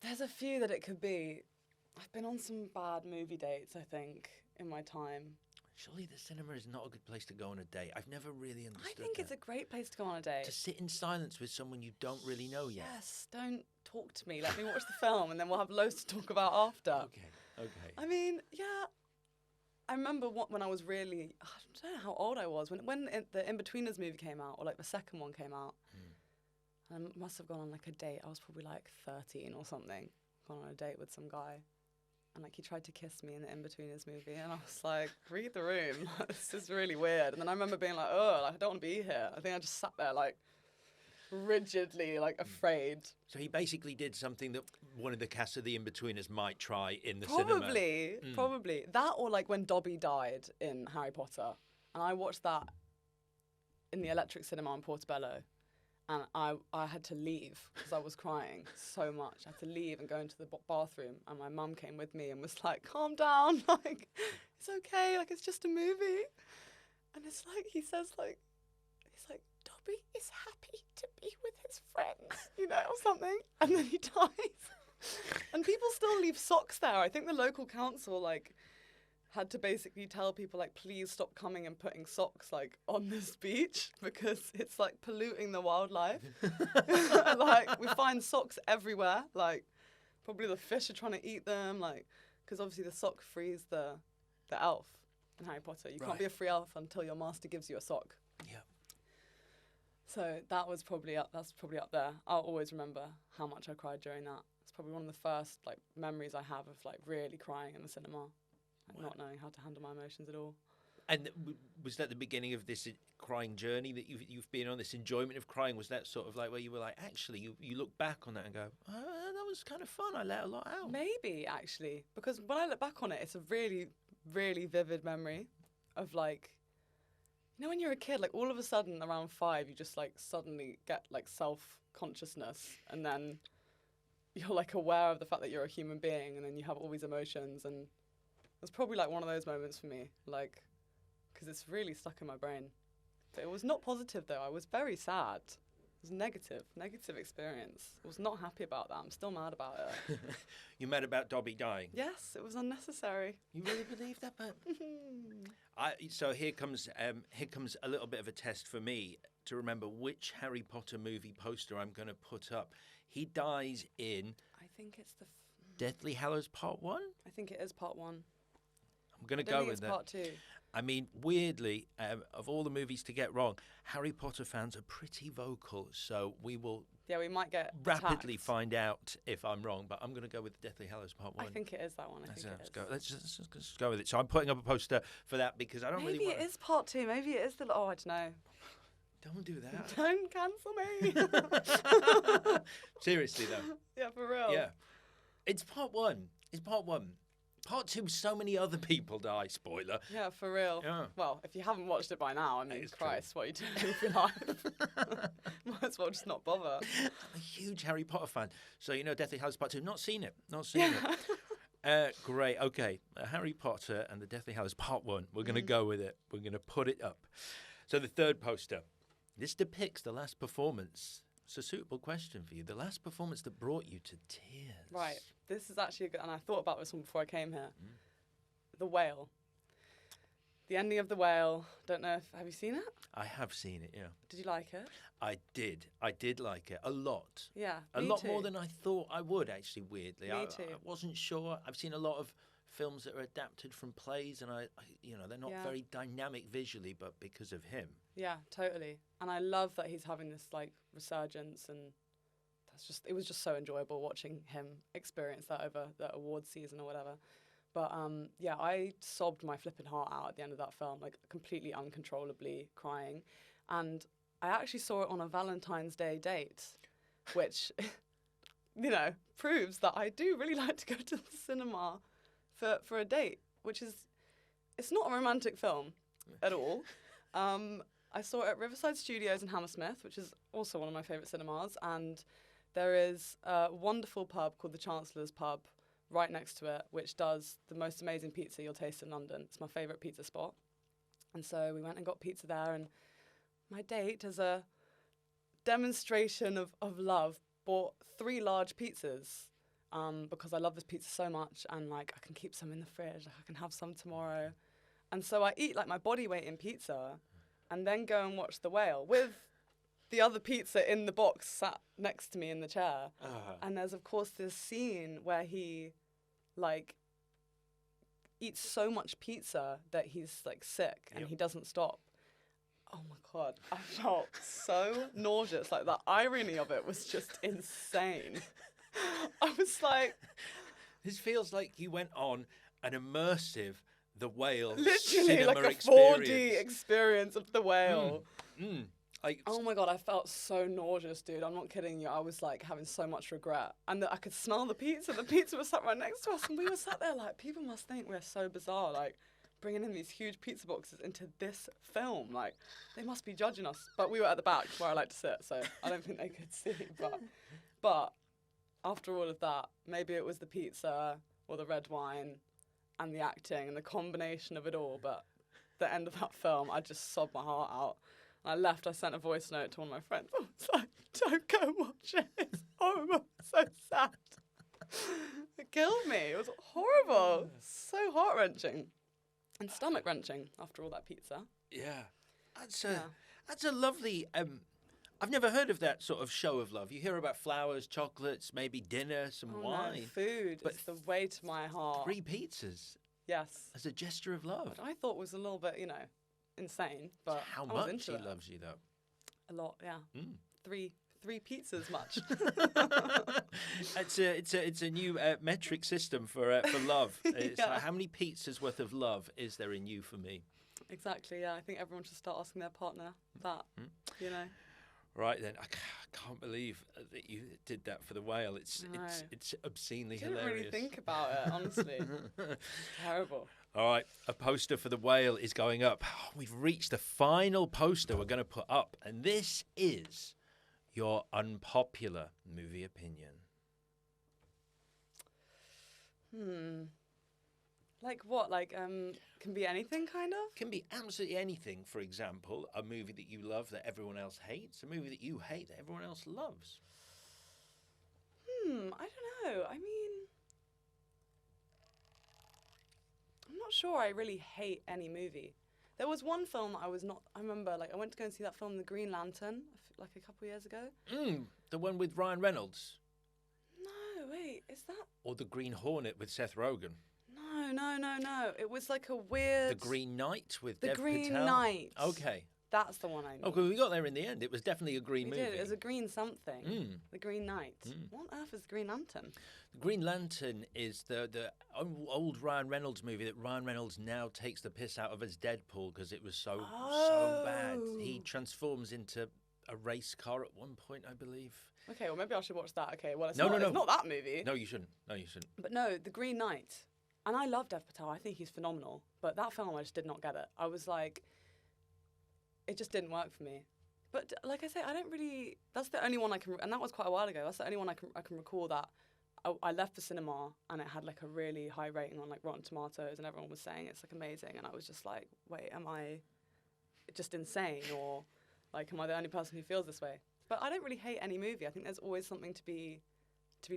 There's a few that it could be. I've been on some bad movie dates, I think, in my time. Surely the cinema is not a good place to go on a date. I've never really understood I think it's a great place to go on a date. To sit in silence with someone you don't really know yet. Yes, don't talk to me. Let me watch the film and then we'll have loads to talk about after. Okay. I mean, yeah. I remember when I was really, I don't know how old I was, when the Inbetweeners movie came out, or like the second one came out. I must have gone on like a date. I was probably like 13 or something. Gone on a date with some guy. And like he tried to kiss me in the Inbetweeners movie. And I was like, read the room. This is really weird. And then I remember being like, oh, like, I don't want to be here. I think I just sat there like rigidly, like afraid. So he basically did something that one of the cast of the Inbetweeners might try in the Probably. cinema. Probably. That or like when Dobby died in Harry Potter. And I watched that in the Electric Cinema in Portobello. And I had to leave because I was crying so much. I had to leave and go into the bathroom. And my mum came with me and was like, calm down. Like, it's okay. Like, it's just a movie. it's like he says like, he's like, Dobby is happy to be with his friends, you know, or something, and then he dies. And people still leave socks there. I think the local council like had to basically tell people like, please stop coming and putting socks like on this beach because it's like polluting the wildlife. Like we find socks everywhere. Like probably the fish are trying to eat them. Like because obviously the sock frees the elf in Harry Potter. You can't be a free elf until your master gives you a sock. Yeah. So that was probably up. That's probably up there. I'll always remember how much I cried during that. It's probably one of the first like memories I have of like really crying in the cinema. Not knowing how to handle my emotions at all. And was that the beginning of this crying journey that you've been on, this enjoyment of crying? Was that sort of like where you were like, actually, you look back on that and go, oh, that was kind of fun. I let a lot out. Maybe, actually. Because when I look back on it, it's a really, really vivid memory of like, you know, when you're a kid, like all of a sudden around 5, you just like suddenly get like self-consciousness and then you're like aware of the fact that you're a human being and then you have all these emotions and it's probably like one of those moments for me, like, because it's really stuck in my brain. But it was not positive though. I was very sad. It was negative experience. I was not happy about that. I'm still mad about it. You're mad about Dobby dying? Yes, it was unnecessary. You really believe that, man? So here comes a little bit of a test for me to remember which Harry Potter movie poster I'm going to put up. He dies in. I think it's the Deathly Hallows Part 1. I think it is Part 1. I'm going to go with that. Part 2. I mean, weirdly, of all the movies to get wrong, Harry Potter fans are pretty vocal, so we will we might get rapidly attacked. find out if I'm wrong, but I'm going to go with Deathly Hallows Part 1. I think it is that one. Let's go. Let's just go with it. So I'm putting up a poster for that because I don't Maybe really want it is Part 2. Maybe it is the... Oh, I don't know. Don't do that. Don't cancel me. Seriously, though. Yeah, for real. Yeah. It's Part 1. It's Part 1. Part 2, so many other people die. Spoiler. Yeah, for real. Yeah. Well, if you haven't watched it by now, I mean, Christ, what are you doing with your life? Might as well just not bother. I'm a huge Harry Potter fan. So, you know, Deathly Hallows Part 2. Not seen it. Great. Okay. Harry Potter and the Deathly Hallows Part 1. We're going to go with it. We're going to put it up. So the third poster. This depicts the last performance. It's a suitable question for you. The last performance that brought you to tears. Right. This is actually a good... And I thought about this one before I came here. The Whale. The ending of The Whale. Don't know if... Have you seen it? I have seen it, yeah. Did you like it? I did. I did like it. A lot. Yeah, A lot more than I thought I would, actually, weirdly. Me too. I wasn't sure. I've seen a lot of films that are adapted from plays, and they're not very dynamic visually, but because of him. Yeah, totally. And I love that he's having this like resurgence, and it was just so enjoyable watching him experience that over the awards season or whatever. But I sobbed my flipping heart out at the end of that film, like completely uncontrollably crying. And I actually saw it on a Valentine's Day date, which, you know, proves that I do really like to go to the cinema for a date, it's not a romantic film at all. I saw it at Riverside Studios in Hammersmith, which is also one of my favourite cinemas, and there is a wonderful pub called the Chancellor's Pub right next to it, which does the most amazing pizza you'll taste in London. It's my favourite pizza spot. And so we went and got pizza there, and my date, as a demonstration of love, bought 3 large pizzas because I love this pizza so much, and like I can keep some in the fridge, like I can have some tomorrow. And so I eat like my body weight in pizza and then go and watch The Whale with the other pizza in the box sat next to me in the chair. And there's, of course, this scene where he, like, eats so much pizza that he's, like, sick and he doesn't stop. Oh, my God. I felt so nauseous. Like, the irony of it was just insane. I was like... This feels like you went on an immersive The Whale literally cinema like a experience. 4D experience of The Whale. Like, oh my God, I felt so nauseous, dude. I'm not kidding you. I was like having so much regret. And I could smell the pizza. The pizza was sat right next to us. And we were sat there like, people must think we're so bizarre, like bringing in these huge pizza boxes into this film. Like, they must be judging us. But we were at the back where I like to sit, so I don't think they could see. But after all of that, maybe it was the pizza or the red wine and the acting and the combination of it all. But the end of that film, I just sobbed my heart out. And I left. I sent a voice note to one of my friends. I was like, "Don't go watch it. It's horrible. So sad." It killed me. It was horrible. So heart-wrenching and stomach-wrenching after all that pizza. Yeah, that's a lovely. I've never heard of that sort of show of love. You hear about flowers, chocolates, maybe dinner, some wine. No, food But is the way to my heart. 3 pizzas Yes. as a gesture of love. Which I thought was a little bit, insane. But How I was much into he it. loves you, though. A lot, yeah. Mm. Three pizzas much. It's a new metric system for love. It's Yeah. like, how many pizzas worth of love is there in you for me? Exactly, yeah. I think everyone should start asking their partner that, Right then, I can't believe that you did that for the whale. It's obscenely I didn't hilarious. really think about it, honestly. Terrible. All right, a poster for the whale is going up. We've reached the final poster we're going to put up, and this is your unpopular movie opinion. Like what? Like, can be anything, kind of? Can be absolutely anything. For example, a movie that you love that everyone else hates, a movie that you hate that everyone else loves. I don't know. I mean, I'm not sure I really hate any movie. There was one film I remember, like, I went to go and see that film, The Green Lantern, like a couple years ago. The one with Ryan Reynolds. No, wait, is that? Or The Green Hornet with Seth Rogen. No. It was like a weird... The Green Knight with The Dev Green Patel. Knight. Okay. That's the one I mean. Okay, we got there in the end. It was definitely a green We movie. did. It was a green something. The Green Knight. Mm. What on earth is the Green Lantern? The Green Lantern is the old Ryan Reynolds movie that Ryan Reynolds now takes the piss out of as Deadpool because it was so bad. He transforms into a race car at one point, I believe. Okay, well, maybe I should watch that. Okay, well, it's No. not that movie. No, you shouldn't. But no, The Green Knight. And I love Dev Patel. I think he's phenomenal. But that film, I just did not get it. I was like, it just didn't work for me. But like I say, I don't really. That's the only one I can. And that was quite a while ago. That's the only one I can recall that I left the cinema and it had like a really high rating on like Rotten Tomatoes and everyone was saying it's like amazing. And I was just like, wait, am I just insane or like am I the only person who feels this way? But I don't really hate any movie. I think there's always something to be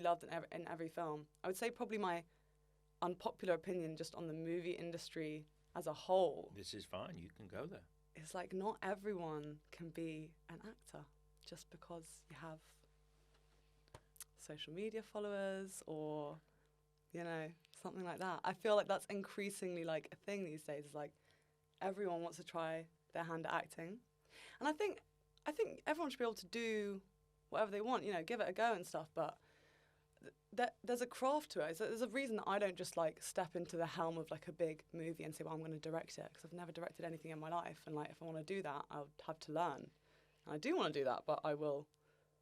loved in every film. I would say probably my unpopular opinion just on the movie industry as a whole. This is fine. You can go there. It's like not everyone can be an actor just because you have social media followers or, something like that. I feel like that's increasingly like a thing these days. Is like everyone wants to try their hand at acting. And I think everyone should be able to do whatever they want, give it a go and stuff, but there's a craft to it. There's a reason that I don't just like step into the helm of like a big movie and say, well, I'm going to direct it, because I've never directed anything in my life. And like, if I want to do that, I'll have to learn. And I do want to do that, but I will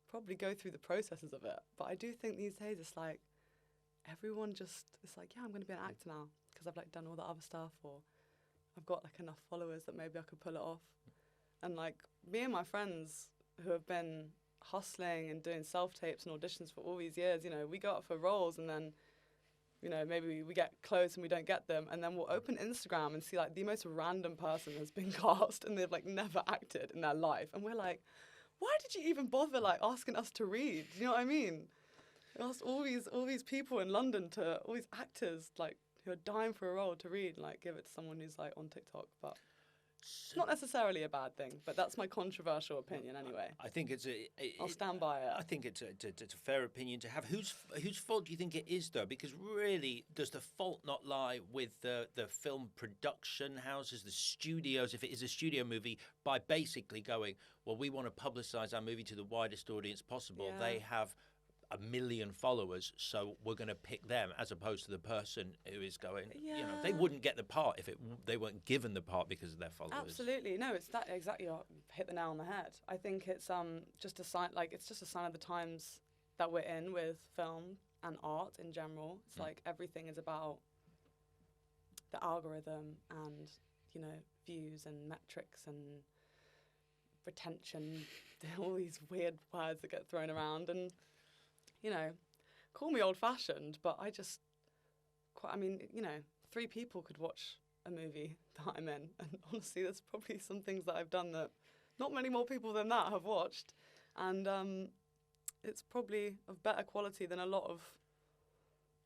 probably go through the processes of it. But I do think these days it's like everyone it's like, yeah, I'm going to be an actor now because I've like done all the other stuff, or I've got like enough followers that maybe I could pull it off. And like me and my friends who have been hustling and doing self-tapes and auditions for all these years, we go up for roles and then, maybe we get close and we don't get them, and then we'll open Instagram and see like the most random person has been cast and they've like never acted in their life, and we're like, why did you even bother like asking us to read? You know what I mean? We asked all these people in London all these actors like who are dying for a role to read and like give it to someone who's like on TikTok, but it's not necessarily a bad thing, but that's my controversial opinion anyway. I think I'll stand by it. I think it's a fair opinion to have. Whose fault do you think it is, though? Because really, does the fault not lie with the film production houses, the studios, if it is a studio movie, by basically going, well, we want to publicise our movie to the widest audience possible. Yeah. They have 1 million followers, so we're going to pick them, as opposed to the person who is going, they wouldn't get the part if they weren't given the part because of their followers. Absolutely. No, it's that exactly. You hit the nail on the head. I think it's just a sign, it's just a sign of the times that we're in with film and art in general. It's like everything is about the algorithm and, views and metrics and retention, all these weird words that get thrown around. And call me old-fashioned, but 3 people could watch a movie that I'm in. And honestly, there's probably some things that I've done that not many more people than that have watched. And it's probably of better quality than a lot of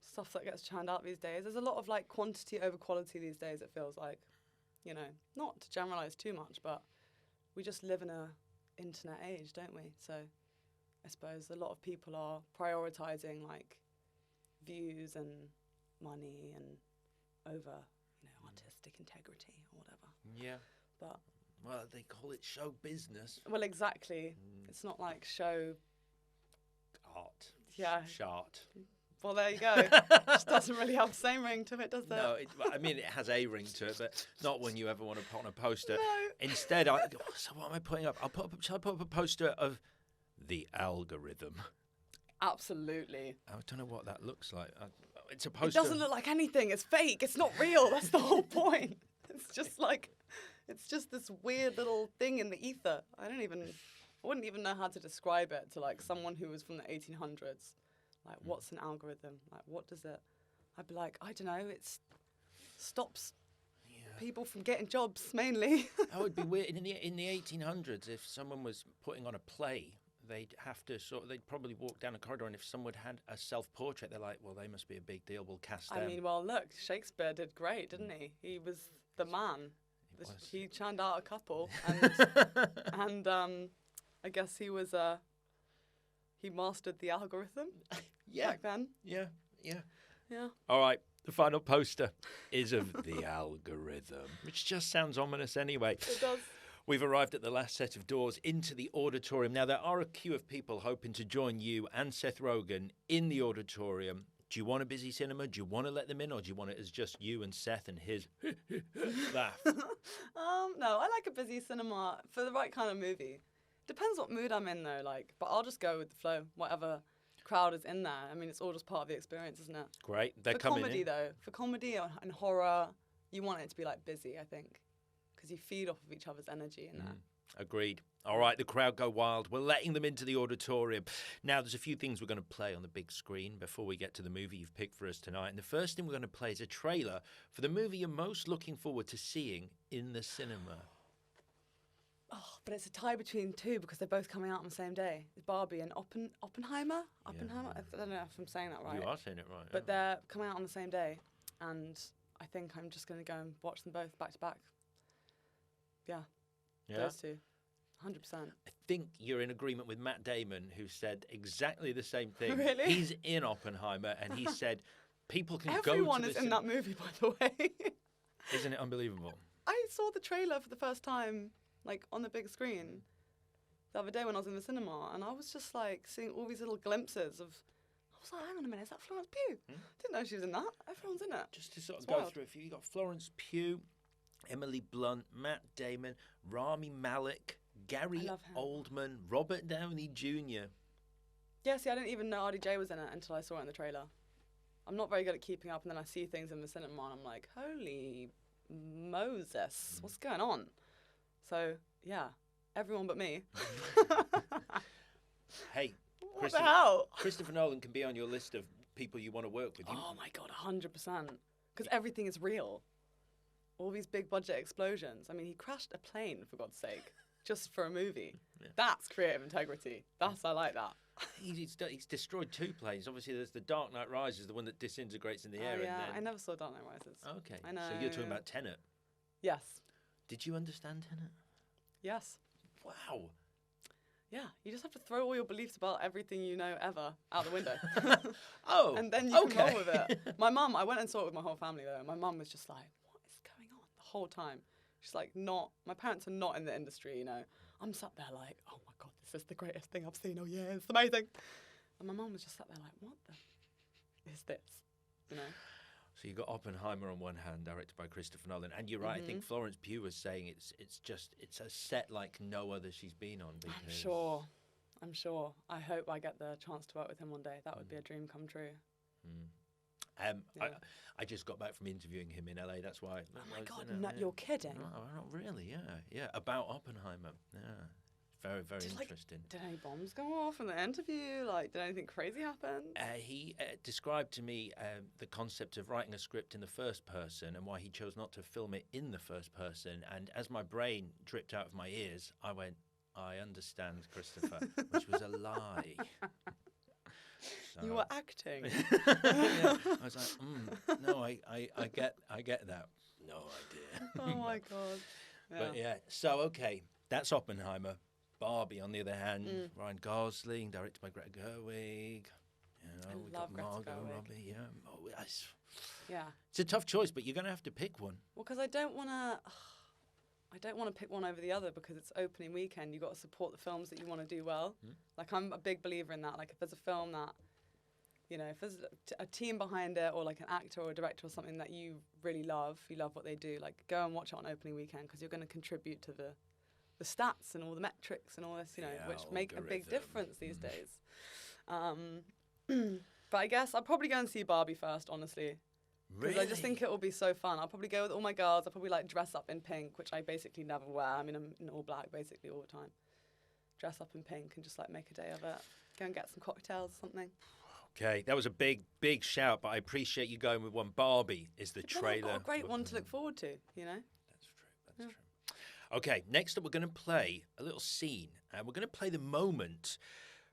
stuff that gets churned out these days. There's a lot of like quantity over quality these days, it feels like. You know, not to generalise too much, but we just live in a internet age, don't we? So I suppose a lot of people are prioritising like views and money and over, artistic integrity or whatever. Yeah. But well, they call it show business. Well, exactly. It's not like show art. Yeah. Shart. Well, there you go. Just doesn't really have the same ring to it, does it? No, I mean, it has a ring to it, but not when you ever want to put on a poster. No. Instead, so what am I putting up? Shall I put up a poster of the algorithm? Absolutely. I don't know what that looks like. It's a poster. It doesn't look like anything. It's fake. It's not real. That's the whole point. It's just this weird little thing in the ether. I wouldn't even know how to describe it to like someone who was from the 1800s. Like, what's an algorithm? Like, what does it? I'd be like, I don't know. It stops people from getting jobs mainly. That would be weird. In the 1800s, if someone was putting on a play, they'd probably walk down a corridor, and if someone had a self-portrait, they're like, well, they must be a big deal. We'll cast them. I mean, well, look, Shakespeare did great, didn't he? He was the man. He churned out a couple, and I guess he was he mastered the algorithm. Back then. Yeah. Yeah. All right. The final poster is of the algorithm, which just sounds ominous anyway. It does. We've arrived at the last set of doors into the auditorium. Now, there are a queue of people hoping to join you and Seth Rogen in the auditorium. Do you want a busy cinema? Do you want to let them in, or do you want it as just you and Seth and his laugh? No, I like a busy cinema for the right kind of movie. Depends what mood I'm in, though. But I'll just go with the flow, whatever crowd is in there. I mean, it's all just part of the experience, isn't it? Great. They're coming comedy, in. though, for comedy and horror, you want it to be like busy, I think, because you feed off of each other's energy in there. Agreed. All right, the crowd go wild. We're letting them into the auditorium. Now, there's a few things we're going to play on the big screen before we get to the movie you've picked for us tonight. And the first thing we're going to play is a trailer for the movie you're most looking forward to seeing in the cinema. Oh, but it's a tie between two because they're both coming out on the same day. It's Barbie and Oppenheimer? Oppenheimer? I don't know if I'm saying that right. You are saying it right. But they're coming out on the same day. And I think I'm just going to go and watch them both back to back. Yeah. Those two. 100%. I think you're in agreement with Matt Damon, who said exactly the same thing. Really? He's in Oppenheimer, and he said people can go to Everyone is in that movie, by the way. Isn't it unbelievable? I saw the trailer for the first time, on the big screen the other day when I was in the cinema, and I was just seeing all these little glimpses of. I was like, hang on a minute, is that Florence Pugh? Didn't know she was in that. Everyone's in it. Just to sort of go through a few, you got Florence Pugh, Emily Blunt, Matt Damon, Rami Malek, Gary Oldman, Robert Downey Jr. Yeah, see, I didn't even know RDJ was in it until I saw it in the trailer. I'm not very good at keeping up, and then I see things in the cinema, and I'm like, holy Moses, what's going on? So, yeah, everyone but me. Hey, what the hell? Christopher Nolan can be on your list of people you want to work with. Oh, my God, 100%. Because everything is real. All these big budget explosions. I mean, he crashed a plane, for God's sake, just for a movie. Yeah. That's creative integrity. I like that. He's destroyed 2 planes. Obviously, there's the Dark Knight Rises, the one that disintegrates in the air. Yeah, and then... I never saw Dark Knight Rises. Okay. I know. So you're talking about Tenet? Yes. Did you understand Tenet? Yes. Wow. Yeah, you just have to throw all your beliefs about everything you know ever out the window. Oh, and then you can roll with it. My mum, I went and saw it with my whole family though. My mum was just like, what is going on the whole time? She's like, my parents are not in the industry, I'm sat there like, oh my God, this is the greatest thing I've seen all year. It's amazing. And my mum was just sat there like, what the is this? So you got Oppenheimer on one hand, directed by Christopher Nolan, and you're right. I think Florence Pugh was saying it's a set like no other she's been on. Because... I'm sure. I hope I get the chance to work with him one day. That would be a dream come true. Yeah. I just got back from interviewing him in LA. That's why. Oh my God! You're kidding? No, not really. Yeah. About Oppenheimer. Yeah. Very, very interesting. Did any bombs go off in the interview? Like, did anything crazy happen? He described to me the concept of writing a script in the first person and why he chose not to film it in the first person. And as my brain dripped out of my ears, I went, I understand, Christopher, which was a lie. So, You were acting. yeah, I was like, no, I get that. No idea. Oh my god. Yeah. But yeah, so okay, that's Oppenheimer. Barbie, on the other hand, Ryan Gosling, directed by Greta Gerwig. You know, we got Greta Margot Gerwig. Robbie. Yeah, Yeah. it's a tough choice, but you're going to have to pick one. Well, because I don't want to pick one over the other because it's opening weekend. You've got to support the films that you want to do well. Like, I'm a big believer in that. Like, if there's a film that, you know, if there's a team behind it or like an actor or a director or something that you really love, you love what they do, like, go and watch it on opening weekend because you're going to contribute to the stats and all the metrics and all this, you know, which make a big difference these days. But I guess I'll probably go and see Barbie first, honestly. Because I just think it will be so fun. I'll probably go with all my girls. I'll probably like dress up in pink, which I basically never wear. I mean, I'm in all black basically all the time. Dress up in pink and just like make a day of it. Go and get some cocktails or something. Okay, that was a big shout, but I appreciate you going with one. Barbie is the Well, trailer. I've got a great one to look forward to, you know? That's true. Okay, next up we're going to play a little scene, and we're going to play the moment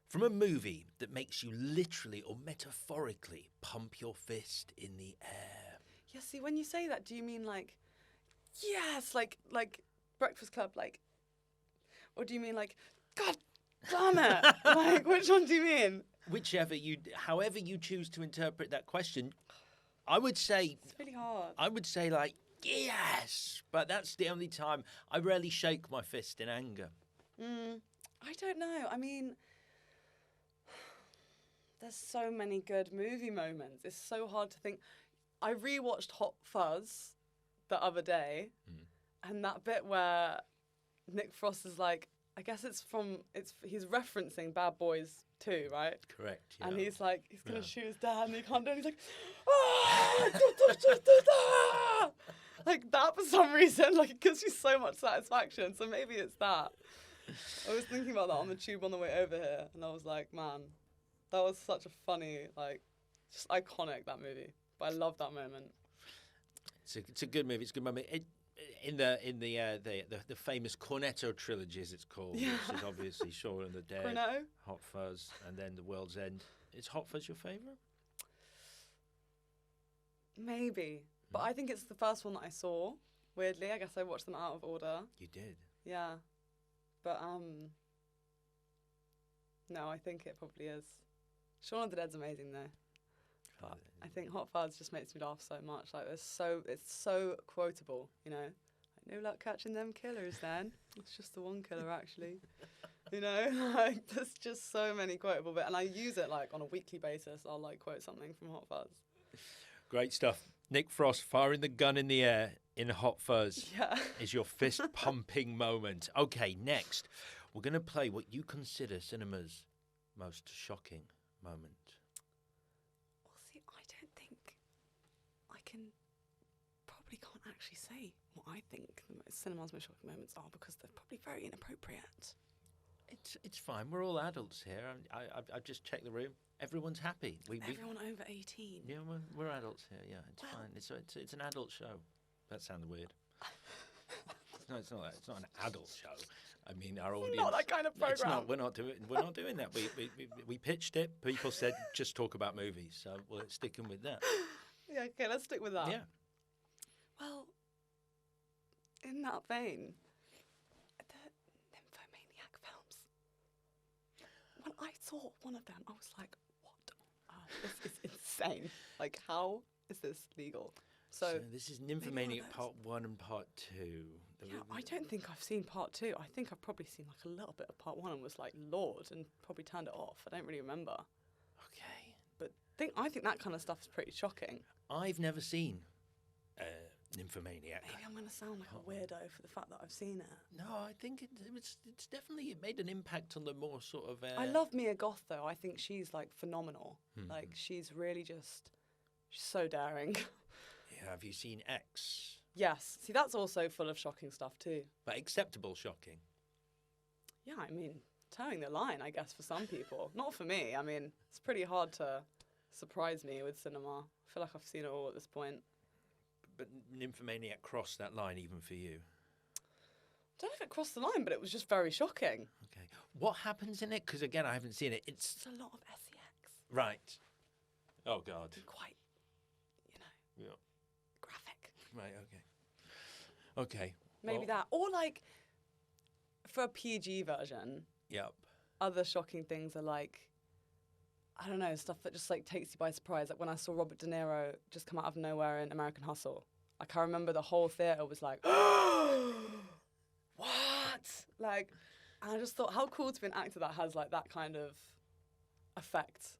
from a movie that makes you literally or metaphorically pump your fist in the air. Yeah, see, when you say that, do you mean like, yes, like Breakfast Club, like, or do you mean like, God damn it? Like, which one do you mean? However you choose to interpret that question, I would say... It's really hard. I would say like, yes, but that's the only time. I rarely shake my fist in anger. I don't know. I mean, there's so many good movie moments. It's so hard to think. I rewatched Hot Fuzz the other day, and that bit where Nick Frost is like, I guess he's referencing Bad Boys 2, right? Correct. Yeah. And he's like, he's going to shoot his dad, and he can't do it. He's like, like that for some reason. Like, it gives you so much satisfaction. So maybe it's that. I was thinking about that on the tube on the way over here, and I was like, man, that was such a funny, like, just iconic, that movie. But I love that moment. It's a good movie. It's a good moment. In the famous Cornetto trilogy, as it's called, which is obviously Shaun of the Dead, Cornetto? Hot Fuzz, and then The World's End. Is Hot Fuzz your favourite? Maybe. But I think it's the first one that I saw, weirdly. I guess I watched them out of order. You did? Yeah. But, no, I think it probably is. Shaun of the Dead's amazing, though. But I think Hot Fuzz just makes me laugh so much. Like, it's so quotable, you know? Like, no luck catching them killers, then. It's just the one killer, actually. You know? Like, there's just so many quotable bits. And I use it, like, on a weekly basis. I'll, like, quote something from Hot Fuzz. Great stuff. Nick Frost firing the gun in the air in Hot Fuzz is your fist-pumping moment. Okay, next, we're going to play what you consider cinema's most shocking moment. Well, see, I don't think I probably can't actually say what I think cinema's most shocking moments are because they're probably very inappropriate. It's fine. We're all adults here. I've just checked the room. Everyone's happy. Everyone over 18. Yeah, we're adults here. Yeah, it's fine. It's an adult show. That sounded weird. No, it's not that. It's not an adult show. I mean, our audience. Not that kind of program. It's not. We're not doing that. We pitched it. People said just talk about movies. So we're sticking with that. Yeah. Okay. Let's stick with that. Yeah. Well, in that vein, the Nymphomaniac films. When I saw one of them, I was like, "What? This is insane! Like, how is this legal?" So this is Nymphomaniac Part 1 and Part 2. Yeah, I don't think I've seen Part 2. I think I've probably seen like a little bit of Part 1 and was like, Lord, and probably turned it off. I don't really remember. Okay. But I think that kind of stuff is pretty shocking. I've never seen Nymphomaniac. Maybe I'm going to sound like a weirdo for the fact that I've seen it. No, I think it's definitely, it made an impact on the more sort of... I love Mia Goth, though. I think she's like phenomenal. Like, she's really she's so daring. Yeah, have you seen X? Yes. See, that's also full of shocking stuff too. But acceptable shocking. Yeah, I mean, towing the line, I guess, for some people. Not for me. I mean, it's pretty hard to surprise me with cinema. I feel like I've seen it all at this point. But Nymphomaniac crossed that line even for you. I don't know if it crossed the line, but it was just very shocking. Okay. What happens in it? Because, again, I haven't seen it. It's a lot of sex. Right. Oh, God. Quite, Yeah. graphic. Right, okay. Okay. Maybe that. Or, like, for a PG version, Yep. other shocking things are, like, I don't know, stuff that just, like, takes you by surprise. Like, when I saw Robert De Niro just come out of nowhere in American Hustle. Like, I remember the whole theatre was like, what? Like, and I just thought, how cool to be an actor that has, like, that kind of effect,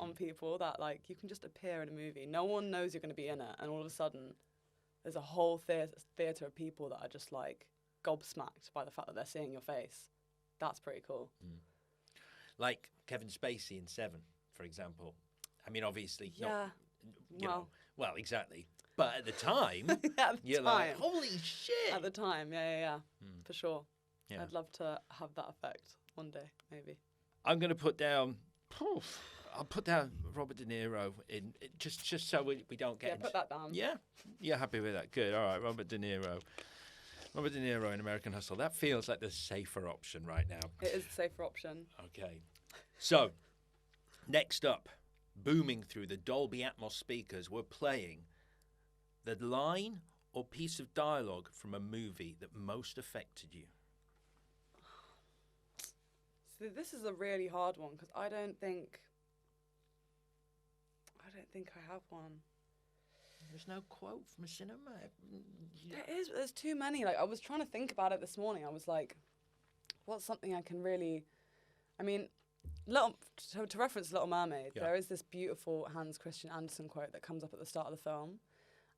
on people, that, like, you can just appear in a movie. No one knows you're going to be in it, and all of a sudden, there's a whole theatre of people that are just, like, gobsmacked by the fact that they're seeing your face. That's pretty cool. Like Kevin Spacey in Seven, for example. I mean, obviously, Yeah. Well, exactly. But at the time, you're like, holy shit. At the time, yeah. For sure. Yeah. I'd love to have that effect one day, maybe. I'm going to put down... I'll put down Robert De Niro in just so we don't get... Yeah, put that down. Yeah? You're happy with that? Good. All right, Robert De Niro. Robert De Niro in American Hustle. That feels like the safer option right now. It is the safer option. Okay. So, next up, booming through the Dolby Atmos speakers, we're playing the line or piece of dialogue from a movie that most affected you. So this is a really hard one because I don't think I have one. There's no quote from a cinema. There's too many. Like, I was trying to think about it this morning. I was like, what's something I can really... I mean, to reference Little Mermaid, there is this beautiful Hans Christian Andersen quote that comes up at the start of the film,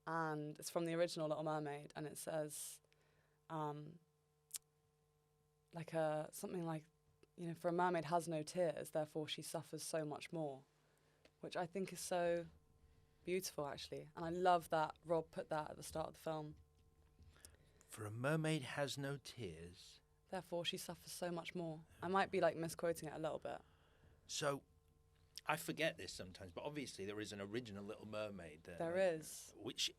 and it's from the original Little Mermaid, and it says, something like, for a mermaid has no tears, therefore she suffers so much more, which I think is so beautiful, actually. And I love that Rob put that at the start of the film. For a mermaid has no tears, therefore she suffers so much more. I might be, like, misquoting it a little bit. So, I forget this sometimes, but obviously there is an original Little Mermaid. There is. Which,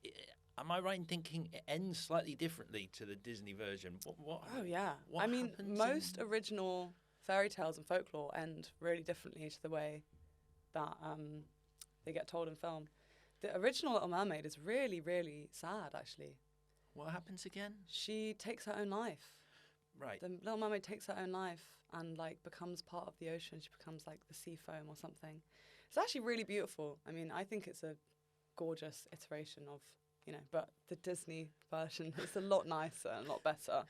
am I right in thinking it ends slightly differently to the Disney version? What oh, yeah. What most original fairy tales and folklore end really differently to the way that they get told in film. The original Little Mermaid is really, really sad, actually. What happens again? She takes her own life. Right. The Little Mermaid takes her own life and, like, becomes part of the ocean. She becomes, like, the sea foam or something. It's actually really beautiful. I mean, I think it's a gorgeous iteration of, but the Disney version is a lot nicer and a lot better.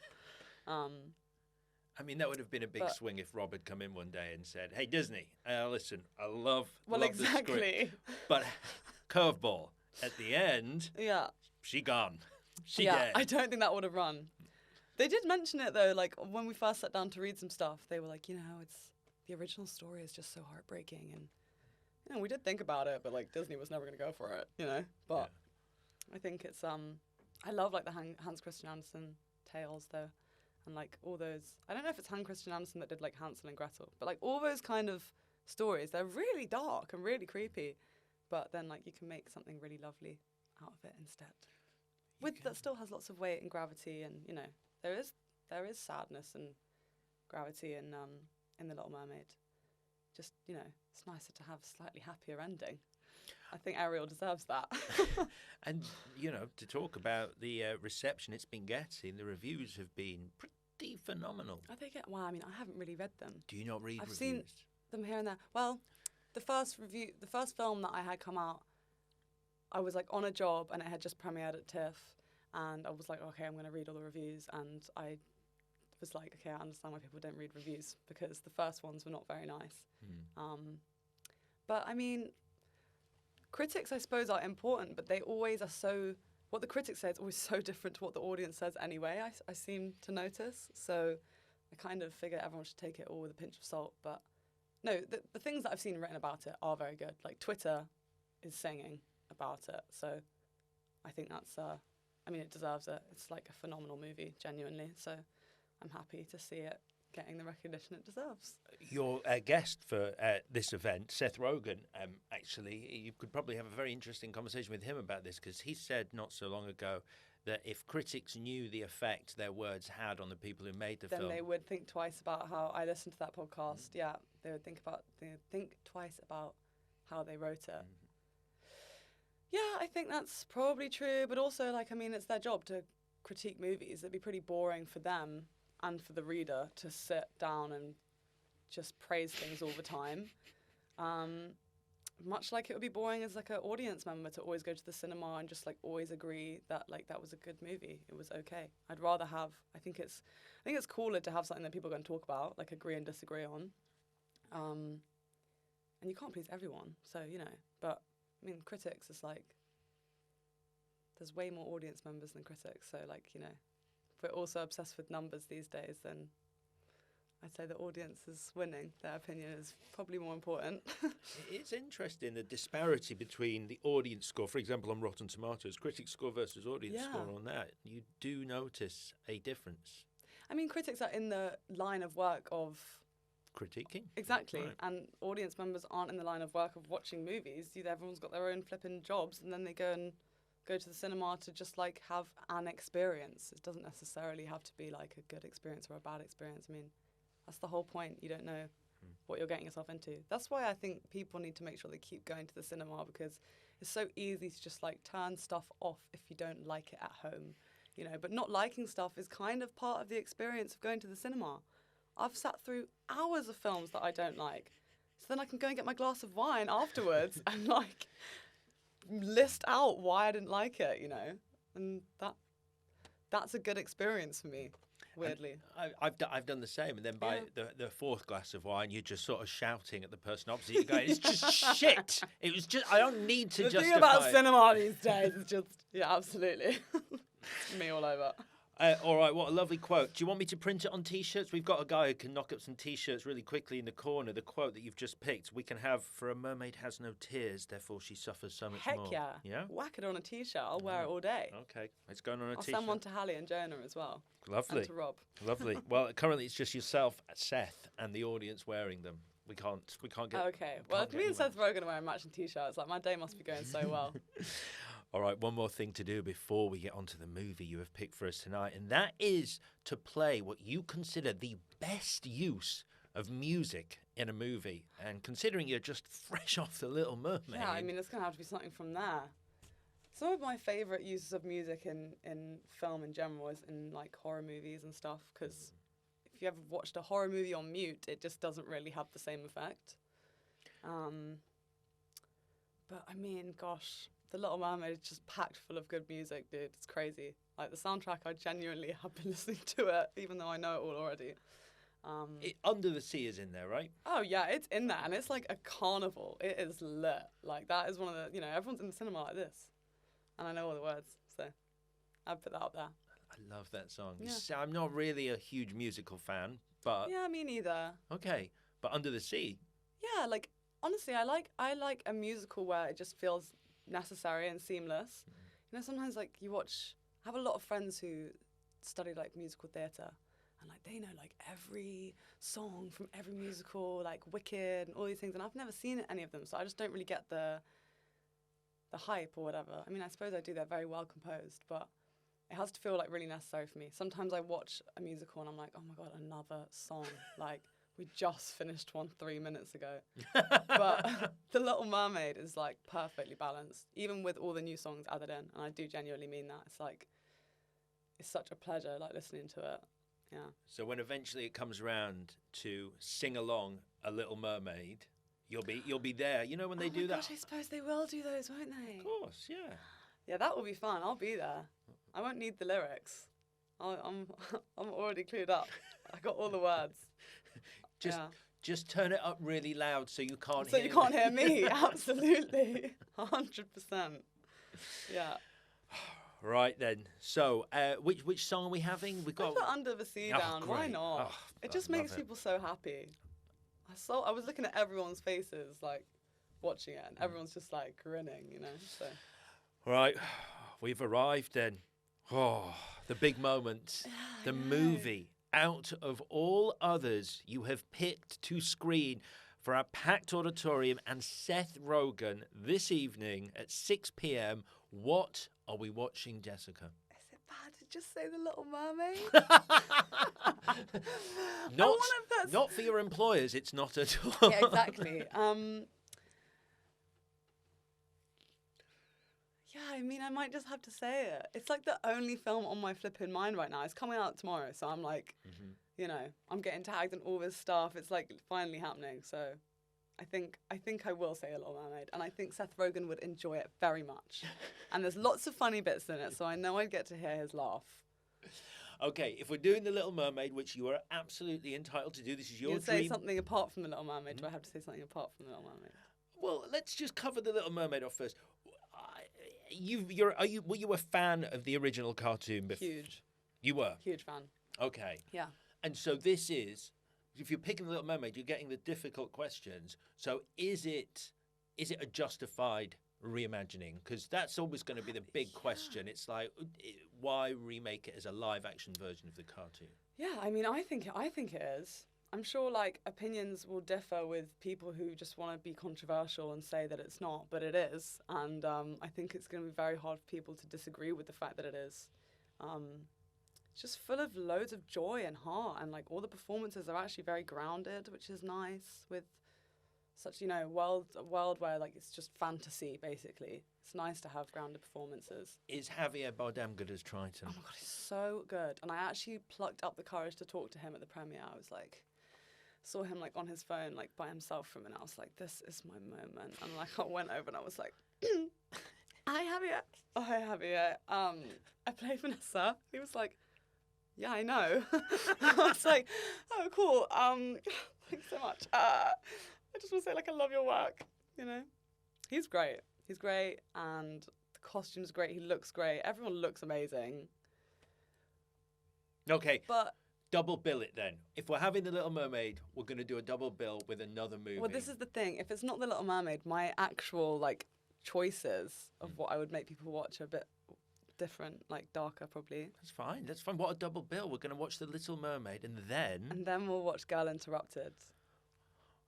I mean, that would have been a big swing if Rob had come in one day and said, "Hey, Disney, listen, I love exactly. the script, but curveball at the end. Yeah, she gone. She dead." dead. I don't think that would have run. They did mention it though. Like, when we first sat down to read some stuff, they were like, it's the original story is just so heartbreaking, and we did think about it, but, like, Disney was never going to go for it, But I think it's I love, like, the Hans Christian Andersen tales though. And, like, all those... I don't know if it's Hans Christian Andersen that did, like, Hansel and Gretel. But, like, all those kind of stories, they're really dark and really creepy. But then, like, you can make something really lovely out of it instead. That still has lots of weight and gravity. And, there is sadness and gravity in The Little Mermaid. Just, it's nicer to have a slightly happier ending. I think Ariel deserves that. And, to talk about the reception it's been getting, the reviews have been pretty phenomenal. I think well, I mean, I haven't really read them. Do you not read I've reviews? seen them here and there. Well, the first film that I had come out, I was, like, on a job and it had just premiered at TIFF, and I was like, okay, I'm going to read all the reviews, and I was like, okay, I understand why people don't read reviews, because the first ones were not very nice. But, I mean... critics, I suppose, are important, but they always are so... What the critics say is always so different to what the audience says anyway, I seem to notice. So I kind of figure everyone should take it all with a pinch of salt. But no, the things that I've seen written about it are very good. Like, Twitter is singing about it. So I think that's... it deserves it. It's, like, a phenomenal movie, genuinely. So I'm happy to see it getting the recognition it deserves. Your guest for this event, Seth Rogen, actually, you could probably have a very interesting conversation with him about this, because he said not so long ago that if critics knew the effect their words had on the people who made the Then film, they would think twice about how I listened to that podcast. Yeah, they would think twice about how they wrote it. Yeah, I think that's probably true, but also, like, I mean, it's their job to critique movies. It'd be pretty boring for them and for the reader to sit down and just praise things all the time. Much like it would be boring as like an audience member to always go to the cinema and just like always agree that like that was a good movie. It was okay. I'd rather have. I think it's cooler to have something that people are going to talk about, like agree and disagree on. And you can't please everyone, so you know. But I mean, critics is like there's way more audience members than critics. So like you know, if we're also obsessed with numbers these days, then I'd say the audience is winning. Their opinion is probably more important. it's interesting, the disparity between the audience score, for example, on Rotten Tomatoes, critic score versus audience score on that. You do notice a difference. I mean, critics are in the line of work of critiquing. Exactly. Right. And audience members aren't in the line of work of watching movies. Everyone's got their own flipping jobs, and then they go to the cinema to just like have an experience. It doesn't necessarily have to be like a good experience or a bad experience. I mean, that's the whole point. You don't know what you're getting yourself into. That's why I think people need to make sure they keep going to the cinema, because it's so easy to just like turn stuff off if you don't like it at home, you know. But not liking stuff is kind of part of the experience of going to the cinema. I've sat through hours of films that I don't like, so then I can go and get my glass of wine afterwards and like list out why I didn't like it, you know. And that's a good experience for me. Weirdly, I've done the same, and then by the fourth glass of wine, you're just sort of shouting at the person opposite you, going, "It's just shit." It was just I don't need to justify. The thing about cinema these days is just absolutely me all over. All right, what a lovely quote. Do you want me to print it on T-shirts? We've got a guy who can knock up some T-shirts really quickly in the corner. The quote that you've just picked, we can have, "For a mermaid has no tears, therefore she suffers so much more." Heck yeah. Yeah? Whack it on a T-shirt. I'll wear it all day. Okay, it's going on a T-shirt. I'll send one to Hallie and Jonah as well. Lovely. And to Rob. Lovely. Well, currently it's just yourself, Seth, and the audience wearing them. We can't get... Okay. Well, if me and Seth Rogen are wearing matching T-shirts, like my day must be going so well. All right, one more thing to do before we get onto the movie you have picked for us tonight, and that is to play what you consider the best use of music in a movie. And considering you're just fresh off The Little Mermaid... Yeah, I mean, it's going to have to be something from there. Some of my favourite uses of music in film in general is in, like, horror movies and stuff, because if you ever watched a horror movie on mute, it just doesn't really have the same effect. But, I mean, gosh... The Little Mermaid is just packed full of good music, dude. It's crazy. Like, the soundtrack, I genuinely have been listening to it, even though I know it all already. Under the Sea is in there, right? Oh, yeah, it's in there, and it's like a carnival. It is lit. Like, that is one of the, you know, everyone's in the cinema like this. And I know all the words, so I'd put that up there. I love that song. Yeah. I'm not really a huge musical fan, but... Yeah, me neither. Okay, but Under the Sea? Yeah, like, honestly, I like a musical where it just feels... necessary and seamless. You know, sometimes like I have a lot of friends who study like musical theatre, and like they know like every song from every musical, like Wicked and all these things, and I've never seen any of them, so I just don't really get the hype or whatever. I mean, I suppose I do, they're very well composed, but it has to feel like really necessary for me. Sometimes I watch a musical and I'm like, oh my god, another song. Like, we just finished one 3 minutes ago. But The Little Mermaid is like perfectly balanced, even with all the new songs added in. And I do genuinely mean that. It's like, it's such a pleasure like listening to it. Yeah. So when eventually it comes around to sing along A Little Mermaid, you'll be there. You know when they do that? Gosh, I suppose they will do those, won't they? Of course, yeah. Yeah, that will be fun. I'll be there. I won't need the lyrics. I'm already clued up. I got all the words. Just turn it up really loud so you can't hear me. So you can't hear me, absolutely. 100%. Yeah. Right then. So, which song are we having? We got put Under the Sea down. Great. Why not? It just makes people so happy. I was looking at everyone's faces, like, watching it, and everyone's just, like, grinning, you know, so. Right. We've arrived then. Oh, the big moment. The movie out of all others you have picked to screen for our packed auditorium and Seth Rogen this evening at 6 p.m., what are we watching, Jessica? Is it bad to just say The Little Mermaid? Not for your employers, it's not at all. Yeah, exactly. Yeah, I mean, I might just have to say it. It's like the only film on my flipping mind right now. It's coming out tomorrow, so I'm like, you know, I'm getting tagged in all this stuff. It's like finally happening. So I think I will say A Little Mermaid, and I think Seth Rogen would enjoy it very much. And there's lots of funny bits in it, so I know I'd get to hear his laugh. Okay, if we're doing The Little Mermaid, which you are absolutely entitled to do, this is your You'd dream. say something apart from The Little Mermaid. Do I have to say something apart from The Little Mermaid? Well, let's just cover The Little Mermaid off first. Were you a fan of the original cartoon before? Huge. You were? Huge fan. Okay. Yeah. And so this is, if you're picking The Little Mermaid, you're getting the difficult questions. So is it a justified reimagining? Because that's always going to be the big question. It's like, why remake it as a live-action version of the cartoon? Yeah, I mean, I think it is. I'm sure, like, opinions will differ with people who just want to be controversial and say that it's not, but it is. And I think it's going to be very hard for people to disagree with the fact that it is. It's just full of loads of joy and heart, and, like, all the performances are actually very grounded, which is nice, with such, you know, a world where, like, it's just fantasy, basically. It's nice to have grounded performances. Is Javier Bardem good as Triton? Oh, my God, he's so good. And I actually plucked up the courage to talk to him at the premiere. I was like... saw him like on his phone, like by himself for a minute. I was like, this is my moment. And like I went over and I was like, hi Javier. Oh, hi Javier. I played Vanessa. He was like, yeah, I know. I was like, oh, cool. Thanks so much. I just want to say, like, I love your work. You know, he's great. He's great, and the costume's great. He looks great. Everyone looks amazing. Okay. But double bill it then. If we're having The Little Mermaid, we're going to do a double bill with another movie. Well, this is the thing. If it's not The Little Mermaid, my actual, like, choices of what I would make people watch are a bit different, like, darker, probably. That's fine. That's fine. What a double bill. We're going to watch The Little Mermaid and then... And then we'll watch Girl Interrupted.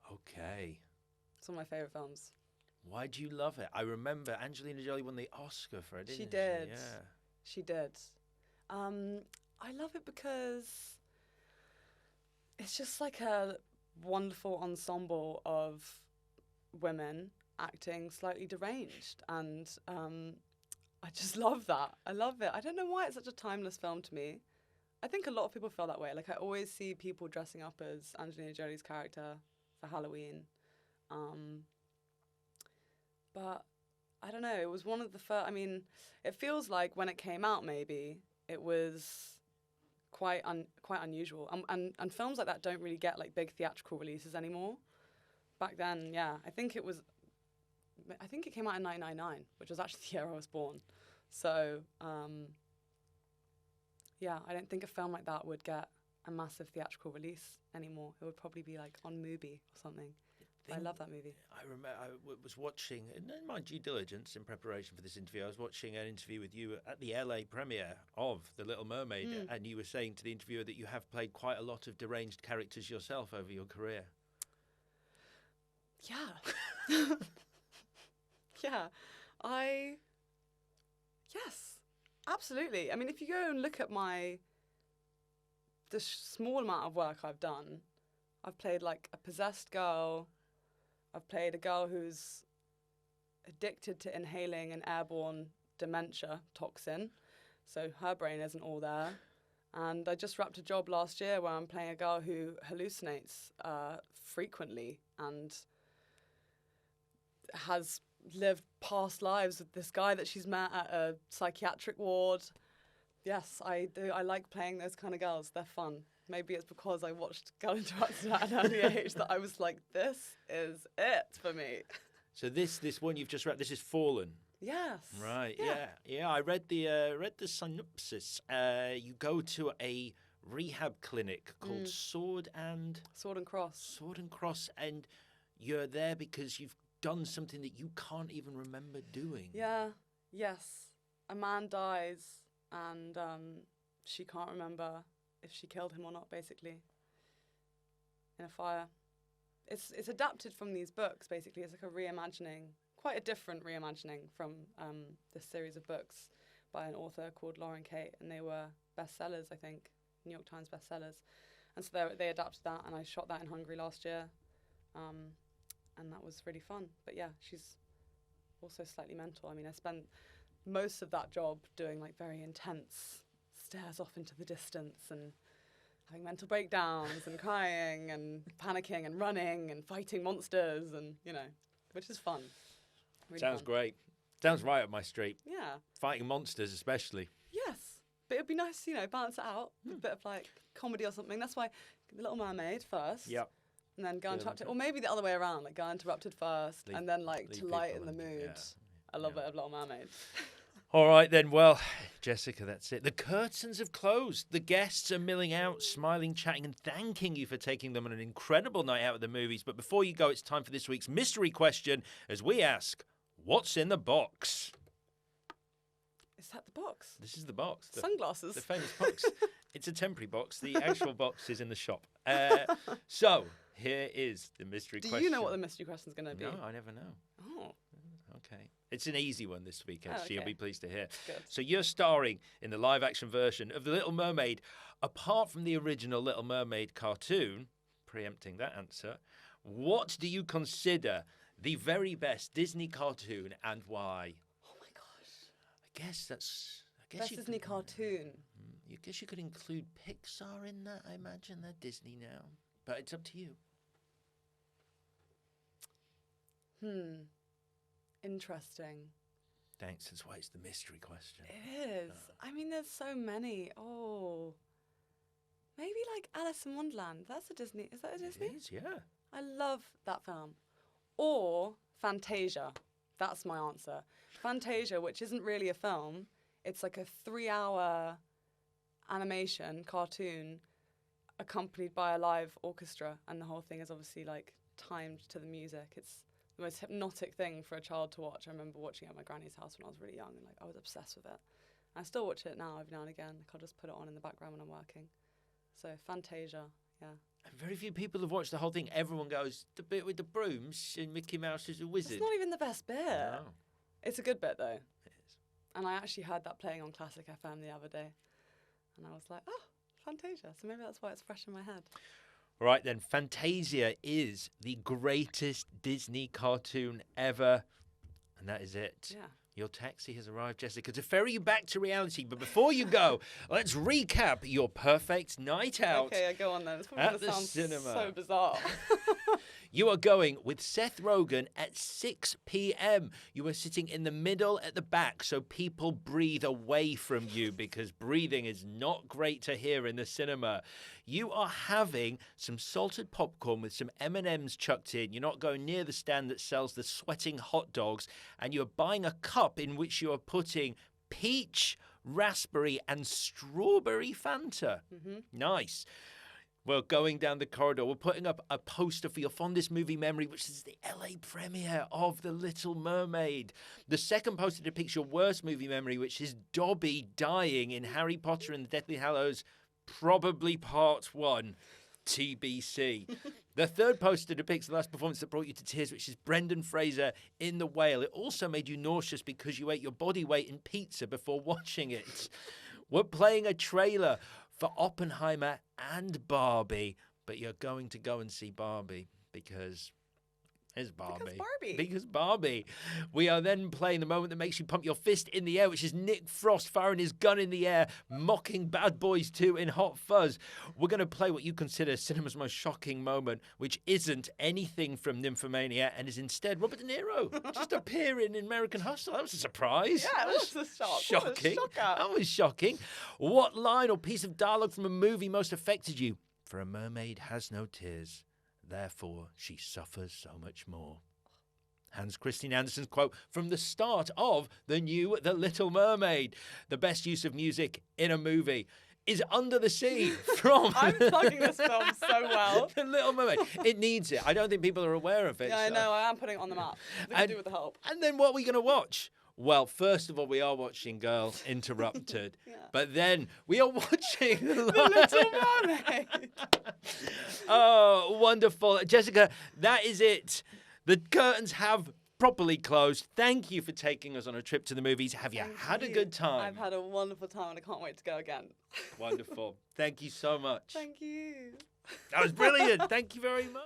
Okay. It's one of my favourite films. Why do you love it? I remember Angelina Jolie won the Oscar for it, didn't she? She did. Yeah. She did. I love it because... it's just like a wonderful ensemble of women acting slightly deranged. And I just love that. I love it. I don't know why it's such a timeless film to me. I think a lot of people feel that way. Like, I always see people dressing up as Angelina Jolie's character for Halloween. But I don't know. It was one of the first... I mean, it feels like when it came out, maybe, it was... quite unusual, and films like that don't really get like big theatrical releases anymore. Back then, yeah, I think it came out in 1999, which was actually the year I was born. So, yeah, I don't think a film like that would get a massive theatrical release anymore. It would probably be like on Mubi or something. I love that movie. I remember I was watching, in my due diligence in preparation for this interview, I was watching an interview with you at the LA premiere of The Little Mermaid, and you were saying to the interviewer that you have played quite a lot of deranged characters yourself over your career. Yeah. Yeah. Yes, absolutely. I mean, if you go and look at the small amount of work I've done, I've played like a possessed girl. I've played a girl who's addicted to inhaling an airborne dementia toxin, so her brain isn't all there. And I just wrapped a job last year where I'm playing a girl who hallucinates frequently and has lived past lives with this guy that she's met at a psychiatric ward. Yes, I do. I like playing those kind of girls. They're fun. Maybe it's because I watched Girl Interrupted at an early age that I was like, this is it for me. So this one you've just read, this is Fallen. Yes. Right. Yeah. I read the synopsis. You go to a rehab clinic called Sword and Cross, and you're there because you've done something that you can't even remember doing. Yeah. Yes. A man dies, and she can't remember if she killed him or not, basically, in a fire. It's adapted from these books, basically. It's like a reimagining, quite a different reimagining from this series of books by an author called Lauren Kate, and they were bestsellers, I think, New York Times bestsellers. And so they adapted that, and I shot that in Hungary last year, and that was really fun. But yeah, she's also slightly mental. I mean, I spent most of that job doing like very intense stares off into the distance and having mental breakdowns and crying and panicking and running and fighting monsters and, you know, which is fun. Really Sounds fun. great. Sounds right up my street. Yeah. Fighting monsters especially. Yes. But it'd be nice, you know, balance it out with a bit of like comedy or something. That's why The Little Mermaid first. Yep. And then Go Interrupted. Or maybe the other way around, like Go Interrupted first and then like to lighten the mood. A little bit of Little Mermaid. All right, then. Well, Jessica, that's it. The curtains have closed. The guests are milling out, smiling, chatting, and thanking you for taking them on an incredible night out at the movies. But before you go, it's time for this week's mystery question as we ask, what's in the box? Is that the box? This is the box. Sunglasses. The famous box. It's a temporary box. The actual box is in the shop. So, here is the mystery question. Do you know what the mystery question is going to be? No, I never know. Oh. Okay. It's an easy one this week, actually. okay. You'll be pleased to hear. Good. So you're starring in the live-action version of The Little Mermaid. Apart from the original Little Mermaid cartoon, preempting that answer, what do you consider the very best Disney cartoon and why? Oh my gosh. I guess that's... Best Disney cartoon. I guess you could include Pixar in that, I imagine. They're Disney now. But it's up to you. Interesting. Thanks. That's why it's the mystery question. It is. I mean, there's so many. Oh. Maybe like Alice in Wonderland. That's a Disney. Is that a Disney? It is, yeah. I love that film. Or Fantasia. That's my answer. Fantasia, which isn't really a film. It's like a 3-hour animation cartoon accompanied by a live orchestra. And the whole thing is obviously like timed to the music. It's the most hypnotic thing for a child to watch. I remember watching it at my granny's house when I was really young, and like I was obsessed with it. I still watch it now every now and again. Like, I'll just put it on in the background when I'm working. So Fantasia, yeah. And very few people have watched the whole thing. Everyone goes, the bit with the brooms and Mickey Mouse is a wizard. It's not even the best bit. No, It's a good bit though. it is. And I actually heard that playing on Classic FM the other day. And I was like, oh, Fantasia. So maybe that's why it's fresh in my head. Right then, Fantasia is the greatest Disney cartoon ever. And that is it. Yeah. Your taxi has arrived, Jessica, to ferry you back to reality. But before you go, let's recap your perfect night out. Okay, go on then. It's probably at going to the sound cinema. so bizarre. You are going with Seth Rogen at 6 p.m. You are sitting in the middle at the back so people breathe away from you because breathing is not great to hear in the cinema. You are having some salted popcorn with some M&Ms chucked in. You're not going near the stand that sells the sweating hot dogs, and you're buying a cup in which you are putting peach, raspberry and strawberry Fanta. Nice. We're going down the corridor. We're putting up a poster for your fondest movie memory, which is the LA premiere of The Little Mermaid. The second poster depicts your worst movie memory, which is Dobby dying in Harry Potter and the Deathly Hallows, probably part 1. TBC. The third poster depicts the last performance that brought you to tears, which is Brendan Fraser in The Whale. It also made you nauseous because you ate your body weight in pizza before watching it. We're playing a trailer for Oppenheimer and Barbie, but you're going to go and see Barbie because it's Barbie. Because Barbie. We are then playing the moment that makes you pump your fist in the air, which is Nick Frost firing his gun in the air, mocking Bad Boys 2 in Hot Fuzz. We're going to play what you consider cinema's most shocking moment, which isn't anything from Nymphomania and is instead Robert De Niro just appearing in American Hustle. That was a surprise. Yeah, it was a shock. Shocking. What a shocker. That was shocking. What line or piece of dialogue from a movie most affected you? For a mermaid has no tears. Therefore, she suffers so much more. Hans Christian Andersen's quote from the start of the new The Little Mermaid. The best use of music in a movie is Under the Sea from... I'm plugging this film so well. The Little Mermaid. It needs it. I don't think people are aware of it. Yeah, I know. I am putting it on the map. We can do with the help. And then what are we going to watch? Well, first of all, we are watching Girl Interrupted, Yeah. but then we are watching The Little Mermaid. Oh, wonderful. Jessica, that is it. The curtains have properly closed. Thank you for taking us on a trip to the movies. Have you had a good time? I've had a wonderful time and I can't wait to go again. Wonderful. Thank you so much. Thank you. That was brilliant. Thank you very much.